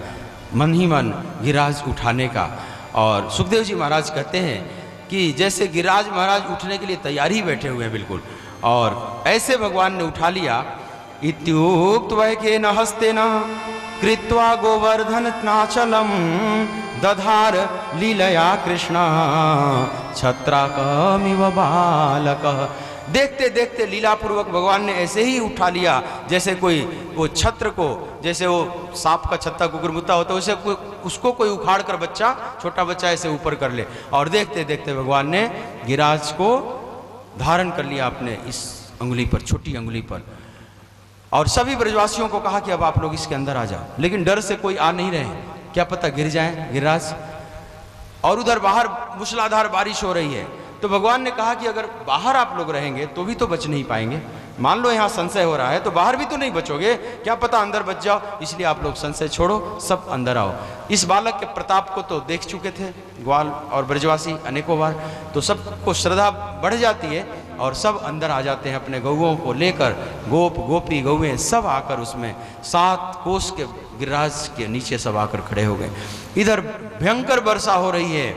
मन ही मन गिरिराज उठाने का। और सुखदेव जी महाराज कहते हैं कि जैसे गिरिराज महाराज उठने के लिए तैयारी बैठे हुए हैं बिल्कुल, और ऐसे भगवान ने उठा लिया। इत्युक्त वैके न हस्ते न कृत्वा गोवर्धन नाचलम दधार लीलया कृष्ण छत्राकमिव बालक। देखते देखते लीलापूर्वक भगवान ने ऐसे ही उठा लिया, जैसे कोई वो छत्र को, जैसे वो सांप का छत्ता कुकुरमुत्ता होता है, वैसे उसको कोई उखाड़ कर बच्चा, छोटा बच्चा ऐसे ऊपर कर ले। और देखते देखते भगवान ने गिरिराज को धारण कर लिया अपने इस अंगुली पर, छोटी अंगुली पर। और सभी ब्रजवासियों को कहा कि अब आप लोग इसके अंदर आ जाओ, लेकिन डर से कोई आ नहीं रहे, क्या पता गिर जाए गिरिराज। और उधर बाहर मूसलाधार बारिश हो रही है, तो भगवान ने कहा कि अगर बाहर आप लोग रहेंगे तो भी तो बच नहीं पाएंगे। मान लो यहाँ संशय हो रहा है तो बाहर भी तो नहीं बचोगे, क्या पता अंदर बच जाओ, इसलिए आप लोग संशय छोड़ो, सब अंदर आओ। इस बालक के प्रताप को तो देख चुके थे ग्वाल और ब्रजवासी अनेकों बार, तो सबको श्रद्धा बढ़ जाती है और सब अंदर आ जाते हैं अपने गौओं को लेकर। गोप गोपी गौएं सब आकर उसमें 7 कोस के गिरिराज के नीचे सब आकर खड़े हो गए। इधर भयंकर वर्षा हो रही है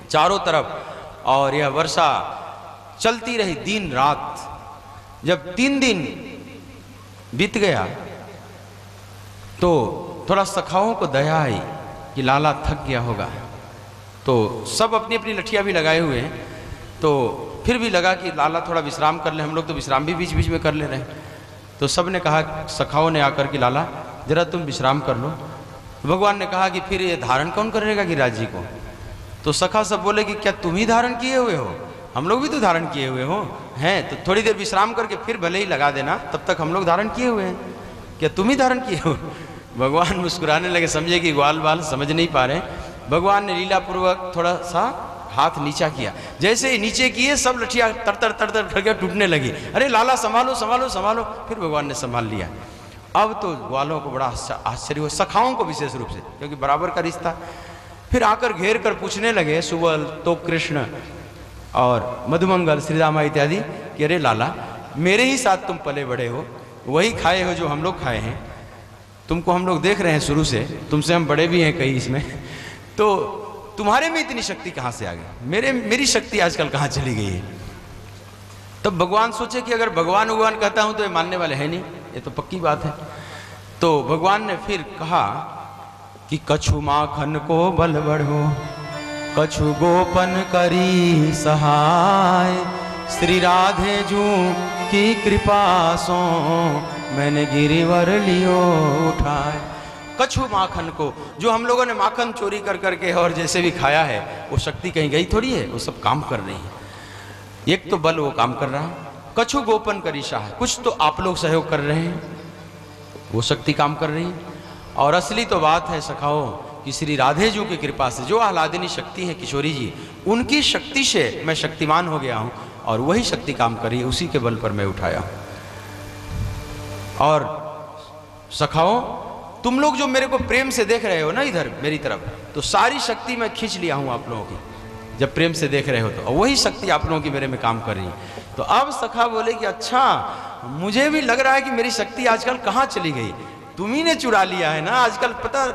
चारों तरफ, और यह वर्षा चलती रही दिन रात। जब 3 दिन बीत गया तो थोड़ा सखाओं को दया आई कि लाला थक गया होगा, तो सब अपनी अपनी लठियाँ भी लगाए हुए हैं, तो फिर भी लगा कि लाला थोड़ा विश्राम कर ले, हम लोग तो विश्राम भी बीच बीच में कर ले रहे हैं। तो सब ने कहा, सखाओं ने आकर कि लाला जरा तुम विश्राम कर लो। भगवान ने कहा कि फिर ये धारण कौन करेगा गिरिराज जी को? तो सखा सब बोले कि क्या तुम ही धारण किए हुए हो? हम लोग भी तो धारण किए हुए हो हैं, तो थोड़ी देर विश्राम करके फिर भले ही लगा देना, तब तक हम लोग धारण किए हुए हैं, क्या तुम ही धारण किए हो? भगवान मुस्कुराने लगे, समझे कि ग्वाल बाल समझ नहीं पा रहे। भगवान ने लीलापूर्वक थोड़ा सा हाथ नीचा किया, जैसे ही नीचे किए सब लठियाँ तर तर तर तर करके टूटने लगी। अरे लाला संभालो संभालो संभालो, फिर भगवान ने संभाल लिया। अब तो ग्वालों को बड़ा आश्चर्य हुआ, सखाओं को विशेष रूप से, क्योंकि बराबर का रिश्ता। फिर आकर घेर कर पूछने लगे सुबल, तो कृष्ण और मधुमंगल, श्रीरामा इत्यादि कि अरे लाला, मेरे ही साथ तुम पले बड़े हो, वही खाए हो जो हम लोग खाए हैं, तुमको हम लोग देख रहे हैं शुरू से, तुमसे हम बड़े भी हैं कई इसमें, तो तुम्हारे में इतनी शक्ति कहाँ से आ गई, मेरी शक्ति आजकल कहाँ चली गई है। तब भगवान सोचे कि अगर भगवान भगवान कहता हूं तो ये मानने वाले हैं नहीं, ये तो पक्की बात है। तो भगवान ने फिर कहा कि कछु माखन को बल बढ़ो, कछु गोपन करी सहाय, श्री राधे जू की कृपा सो मैंने गिरिवर लियो उठाए। कछु माखन को, जो हम लोगों ने माखन चोरी कर करके और जैसे भी खाया है, वो शक्ति कहीं गई थोड़ी है, वो सब काम कर रही है। एक तो बल वो काम कर रहा है, कछु गोपन करी शाह, कुछ तो आप लोग सहयोग कर रहे हैं, वो शक्ति काम कर रही है। और असली तो बात है सखाओ कि श्री राधे जी की कृपा से, जो आह्लादिनी शक्ति है किशोरी जी, उनकी शक्ति से मैं शक्तिमान हो गया हूं और वही शक्ति काम करी, उसी के बल पर मैं उठाया। और सखाओ, तुम लोग जो मेरे को प्रेम से देख रहे हो ना इधर मेरी तरफ, तो सारी शक्ति मैं खींच लिया हूं आप लोगों की, जब प्रेम से देख रहे हो तो, और वही शक्ति आप लोगों की मेरे में काम कर रही है। तो अब सखा बोले कि अच्छा, मुझे भी लग रहा है कि मेरी शक्ति आजकल कहाँ चली गई, तुम ही ने चुरा लिया है ना आजकल, पता,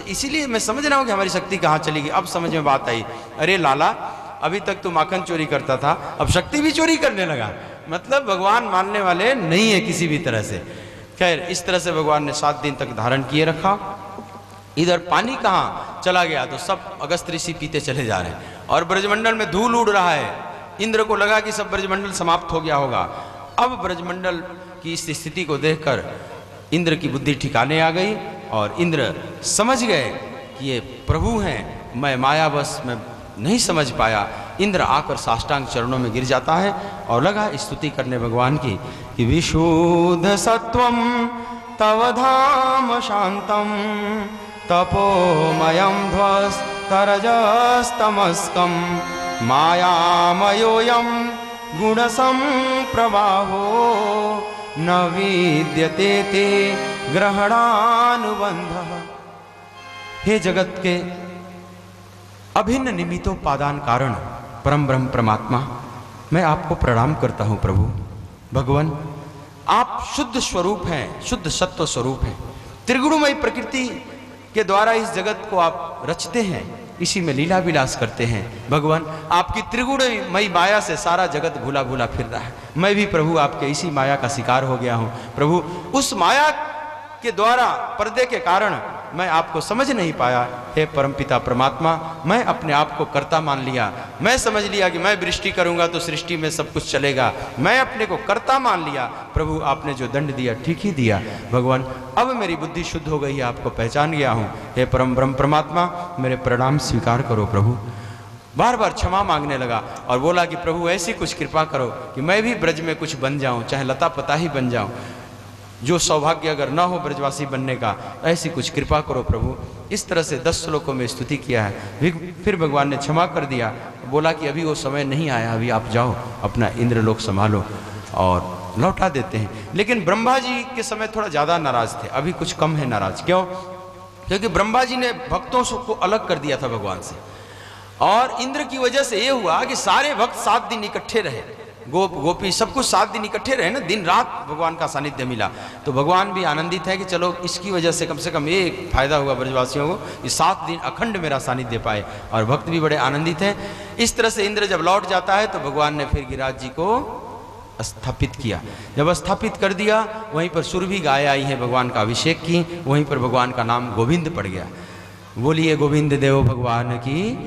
इसीलिए मैं समझ रहा हूँ कि हमारी शक्ति कहाँ चली गई। अब समझ में बात आई, अरे लाला, अभी तक तो माखन चोरी करता था, अब शक्ति भी चोरी करने लगा, मतलब भगवान मानने वाले नहीं है किसी भी तरह से। खैर, इस तरह से भगवान ने 7 दिन तक धारण किए रखा। इधर पानी कहाँ चला गया, तो सब अगस्त ऋषि पीते चले जा रहे हैं, और ब्रजमंडल में धूल उड़ रहा है। इंद्र को लगा कि सब ब्रजमंडल समाप्त हो गया होगा। अब ब्रजमंडल की इस स्थिति को देखकर इंद्र की बुद्धि ठिकाने आ गई, और इंद्र समझ गए कि ये प्रभु हैं, मैं मायावश में नहीं समझ पाया। इंद्र आकर साष्टांग चरणों में गिर जाता है और लगा स्तुति करने भगवान की कि विशुद्ध सत्वम तव धाम शांतम तपोमयम ध्वस्तरजस्तमस्कम मायामयोऽयं गुणसंप्रवाहो न विद्यते ते ग्रहणानुबंधः। हे जगत के अभिन्न निमित्तोपादान कारण परम ब्रह्म परमात्मा, मैं आपको प्रणाम करता हूँ प्रभु। भगवान, आप शुद्ध स्वरूप हैं, शुद्ध सत्व स्वरूप हैं, त्रिगुणमयी प्रकृति के द्वारा इस जगत को आप रचते हैं, इसी में लीला विलास करते हैं। भगवान, आपकी त्रिगुणमयी माया से सारा जगत भूला भूला फिर रहा है, मैं भी प्रभु आपके इसी माया का शिकार हो गया हूँ। प्रभु, उस माया के द्वारा, पर्दे के कारण मैं आपको समझ नहीं पाया। हे परमपिता परमात्मा, मैं अपने आप को कर्ता मान लिया, मैं समझ लिया कि मैं वृष्टि करूंगा तो सृष्टि में सब कुछ चलेगा, मैं अपने को कर्ता मान लिया। प्रभु, आपने जो दंड दिया ठीक ही दिया। भगवान, अब मेरी बुद्धि शुद्ध हो गई है, आपको पहचान गया हूँ। हे परम ब्रह्म परमात्मा, मेरे प्रणाम स्वीकार करो प्रभु। बार बार क्षमा मांगने लगा और बोला कि प्रभु, ऐसी कुछ कृपा करो कि मैं भी ब्रज में कुछ बन जाऊं, चाहे लता पता ही बन जाऊं, जो सौभाग्य अगर ना हो ब्रजवासी बनने का, ऐसी कुछ कृपा करो प्रभु। इस तरह से 10 श्लोकों में स्तुति किया है। फिर भगवान ने क्षमा कर दिया, बोला कि अभी वो समय नहीं आया, अभी आप जाओ अपना इंद्रलोक संभालो, और लौटा देते हैं। लेकिन ब्रह्मा जी के समय थोड़ा ज़्यादा नाराज थे, अभी कुछ कम है नाराज। क्यों? क्योंकि ब्रह्मा जी ने भक्तों को अलग कर दिया था भगवान से, और इंद्र की वजह से ये हुआ कि सारे भक्त 7 दिन इकट्ठे रहे, गोपी सब कुछ 7 दिन इकट्ठे रहे ना, दिन रात भगवान का सानिध्य मिला। तो भगवान भी आनंदित है कि चलो इसकी वजह से कम ये एक फायदा हुआ ब्रजवासियों को, ये 7 दिन अखंड मेरा सानिध्य पाए, और भक्त भी बड़े आनंदित हैं। इस तरह से इंद्र जब लौट जाता है तो भगवान ने फिर गिरिराज जी को स्थापित किया। जब स्थापित कर दिया, वहीं पर सुरभि गाय आई है, भगवान का अभिषेक की, वहीं पर भगवान का नाम गोविंद पड़ गया। बोलिए गोविंद देव भगवान की।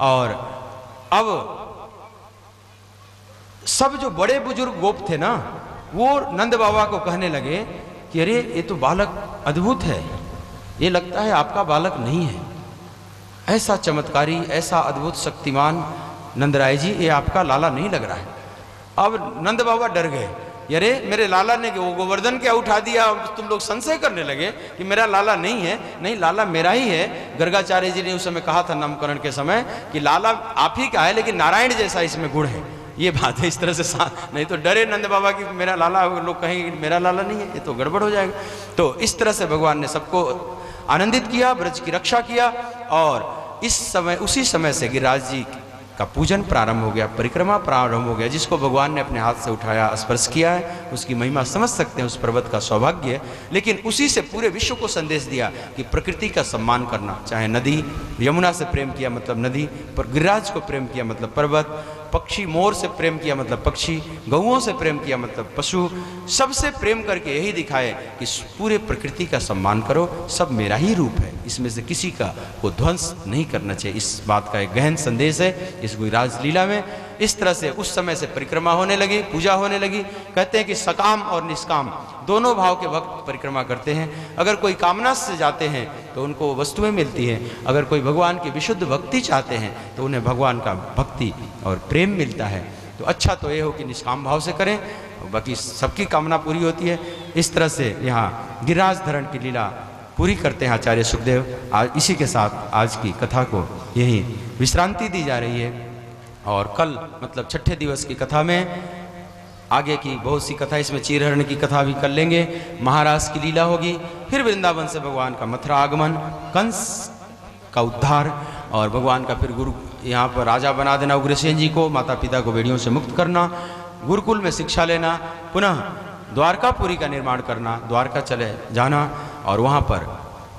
और अब सब जो बड़े बुजुर्ग गोप थे ना, वो नंद बाबा को कहने लगे कि अरे ये तो बालक अद्भुत है, ये लगता है आपका बालक नहीं है, ऐसा चमत्कारी, ऐसा अद्भुत शक्तिमान नंदराय जी, ये आपका लाला नहीं लग रहा है। अब नंद बाबा डर गए, अरे मेरे लाला ने वो गोवर्धन क्या उठा दिया, तुम लोग संशय करने लगे कि मेरा लाला नहीं है। नहीं, लाला मेरा ही है। गर्गाचार्य जी ने उस समय कहा था नामकरण के समय कि लाला आप ही का है, लेकिन नारायण जैसा इसमें गुण है, ये बात है। इस तरह से नहीं तो डरे नंद बाबा की मेरा लाला, लोग कहेंगे मेरा लाला नहीं है, ये तो गड़बड़ हो जाएगा। तो इस तरह से भगवान ने सबको आनंदित किया, ब्रज की रक्षा किया। और इस समय, उसी समय से गिरिराज जी का पूजन प्रारंभ हो गया, परिक्रमा प्रारंभ हो गया। जिसको भगवान ने अपने हाथ से उठाया, स्पर्श किया है, उसकी महिमा समझ सकते हैं, उस पर्वत का सौभाग्य है। लेकिन उसी से पूरे विश्व को संदेश दिया कि प्रकृति का सम्मान करना, चाहे नदी, यमुना से प्रेम किया मतलब नदी, पर गिरिराज को प्रेम किया मतलब पर्वत, पक्षी मोर से प्रेम किया मतलब पक्षी, गौओं से प्रेम किया मतलब पशु, सबसे प्रेम करके यही दिखाए कि पूरे प्रकृति का सम्मान करो, सब मेरा ही रूप है, इसमें से किसी का को ध्वंस नहीं करना चाहिए। इस बात का एक गहन संदेश है इस गिरिराज लीला में। इस तरह से उस समय से परिक्रमा होने लगी, पूजा होने लगी। कहते हैं कि सकाम और निष्काम दोनों भाव के भक्त परिक्रमा करते हैं। अगर कोई कामना से जाते हैं तो उनको वस्तुएं मिलती हैं, अगर कोई भगवान की विशुद्ध भक्ति चाहते हैं तो उन्हें भगवान का भक्ति और प्रेम मिलता है। तो अच्छा तो ये हो कि निष्काम भाव से करें, बाकी सबकी कामना पूरी होती है। इस तरह से यहाँ गिरिराज धरण की लीला पूरी करते हैं आचार्य सुखदेव। आज इसी के साथ आज की कथा को यही विश्रांति दी जा रही है। और कल मतलब छठे दिवस की कथा में आगे की बहुत सी कथा, इसमें चीरहरण की कथा भी कर लेंगे, महाराज की लीला होगी, फिर वृंदावन से भगवान का मथुरा आगमन, कंस का उद्धार और भगवान का फिर गुरु यहाँ पर राजा बना देना उग्रसेन जी को, माता पिता को बेड़ियों से मुक्त करना, गुरुकुल में शिक्षा लेना, पुनः द्वारकापुरी का निर्माण करना, द्वारका चले जाना और वहाँ पर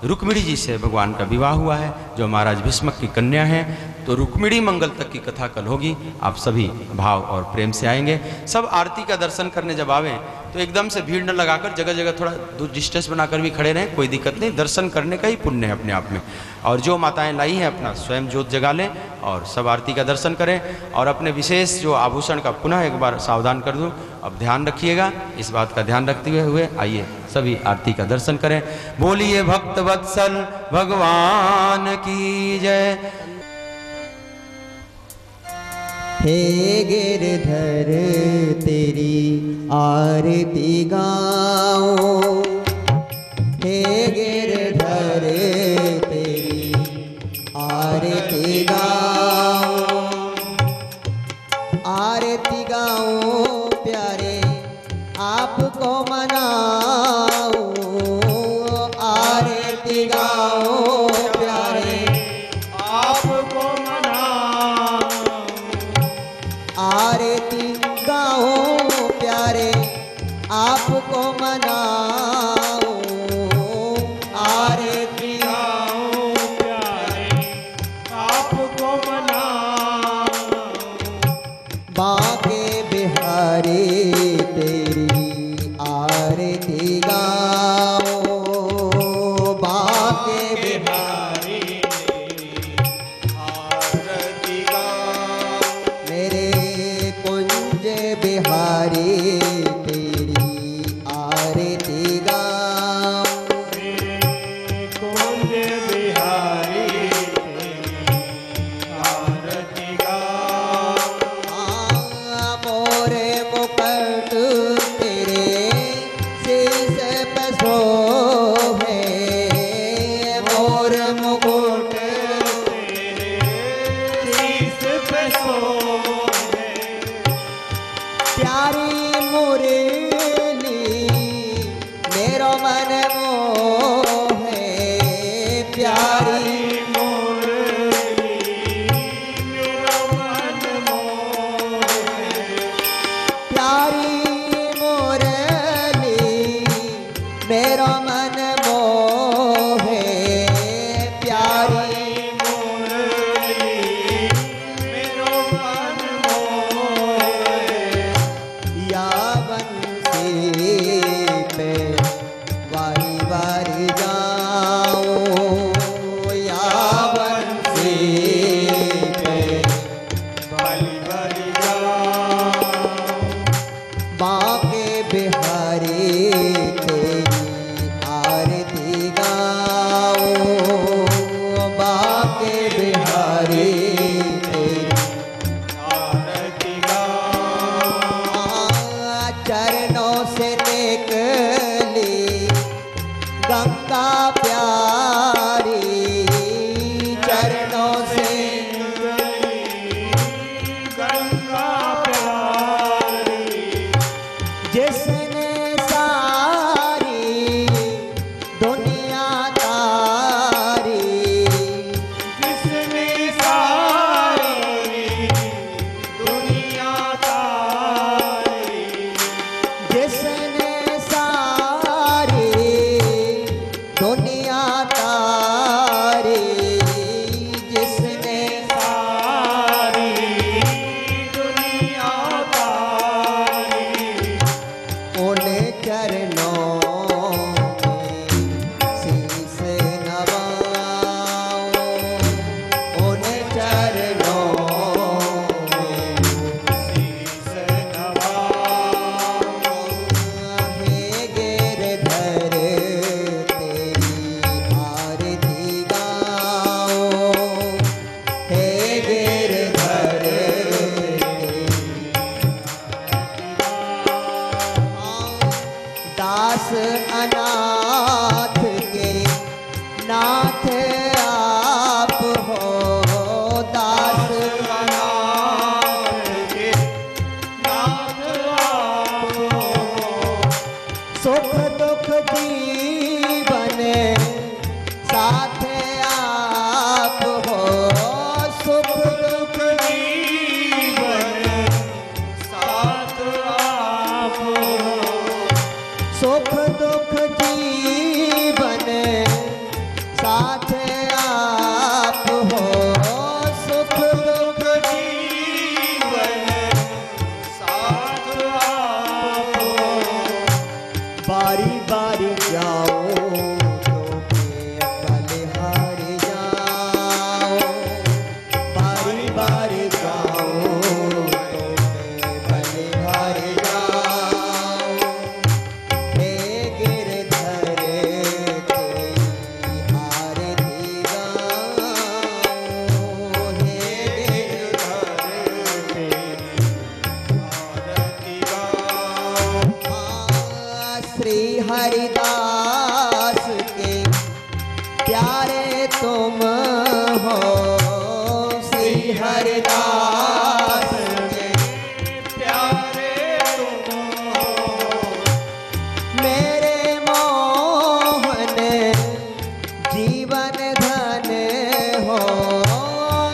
रुक्मिणी जी से भगवान का विवाह हुआ है जो महाराज भीष्मक की कन्या है। तो रुक्मिणी मंगल तक की कथा कल होगी। आप सभी भाव और प्रेम से आएंगे। सब आरती का दर्शन करने जब आवें तो एकदम से भीड़ न लगाकर जगह जगह थोड़ा दूर डिस्टेंस बनाकर भी खड़े रहें, कोई दिक्कत नहीं। दर्शन करने का ही पुण्य है अपने आप में। और जो माताएं लाई हैं अपना स्वयं ज्योत जगा लें और सब आरती का दर्शन करें। और अपने विशेष जो आभूषण का पुनः एक बार सावधान कर दूं, अब ध्यान रखिएगा, इस बात का ध्यान रखते हुए आइए सभी आरती का दर्शन करें। बोलिए भक्त वत्सल भगवान की जय। हे गिरधर तेरी आरती गाओ, हे गिरधर तेरी आरती गाओ, आरती गाओ प्यारे आपको मनाओ, आरती गाओ प्यारे आपको मनाओ, आरती गाओ प्यारे आपको मनाओ, आरती गाओ प्यारे आपको मनाओ, बांके बिहारी तेरी आरती गाओ, बांके बिहारी तेरी आरती गाओ, मेरे कुंज बिहारी तेरी आरती गाओ, मेरे कुंज बिहारी तेरी आरती गाओ, मोरे मुकुट तेरे शीश पे शोभे, मोर मुकुट तेरे शीश पे शोभे, प्यारी मुरली मेरो मन मोहे, प्यारी मुरली मेरा मन मोहे, प्यारी मुरली मेरो मन मोहे, प्यारी मुरली मेरा मन मोहे, या बंसी पे वारी वारी जाओ, या बंसी पे बलि बलि गाओ, बांके बिहारी तेरी आरती गाओ, बांके बिहारी तेरी आरती गाओ, चरणों से निकली गंगा प्यारी, चरणों से गंगा प्यारी, दास अनाथ के नाथ आप हो, दास अनाथ के नाथ आप हो। सुख दुख जीवन साथ आप हो, सुख दुख जीवन साथ आप हो। सुख दुख जीवन साथ आप हो, सुख दुख जीवन साथ आप हो। बारी बारी जाओ तो बलिहारी जाओ, बारी बारी जाओ तो बलिहारी जाओ। हे गिरधर तेरी आरती गाओ, हे श्री हरिदास के प्यारे तुम हो, श्री हरिदास के प्यारे तुम हो। मेरे मोहन जीवन धन हो,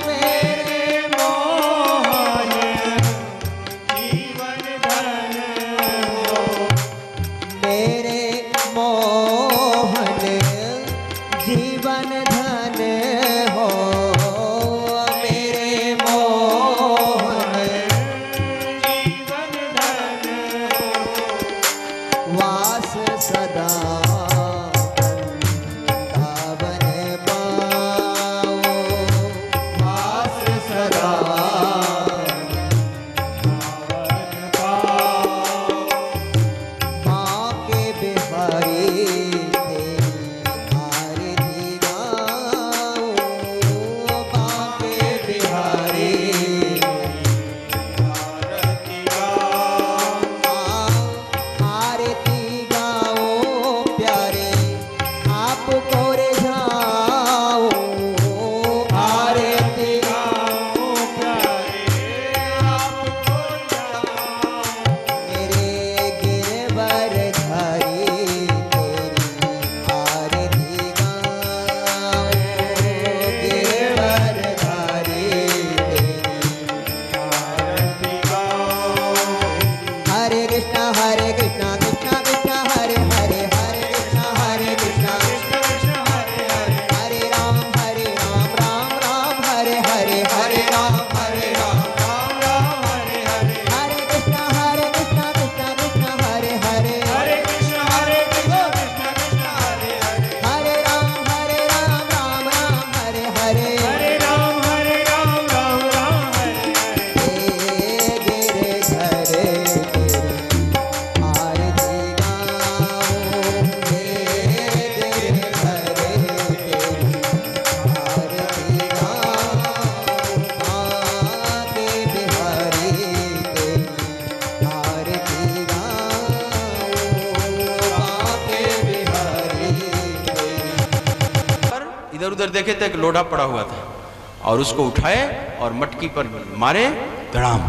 मेरे मोहन जीवन धन हो। मेरे मोहन जीवन धन हो, मेरे मोहन जीवन धन हो। वास सदा वृंदावन पाओ, वास सदा पावन पाओ। माँ के बिहारी तेरी आरती गाओ, माँ के बिहारी आरती गाओ। आरती गाओ प्यारे आपको रिझाओ, आरती गाओ प्यारे आपको जाओ। मेरे गिरवर धारी तेरी आरती गाओ, गिरवर धारी तेरी आरती गाओ। हरे कृष्णा कृष्णा कृष्णा हरे हरे, हरे कृष्णा कृष्णा कृष्ण कृष्ण हरे हरे। हरे राम राम राम हरे हरे, हरे राम राम राम हरे हरे। हरे कृष्णा कृष्णा कृष्णा हरे हरे, हरे कृष्ण कृष्ण कृष्ण हरे हरे। हरे राम राम हरे हरे। हरे राम राम हरे हरे। हे गिरधर तेरी आरती गाओ, हे गिरधर तेरी आरती गाओ, आगे बिहारी तेरी आरती गाओ, आगे बिहारी तेरी। पर इधर उधर देखे तो एक लोढ़ा पड़ा हुआ था और उसको उठाए और मटकी पर मारे, धड़ाम।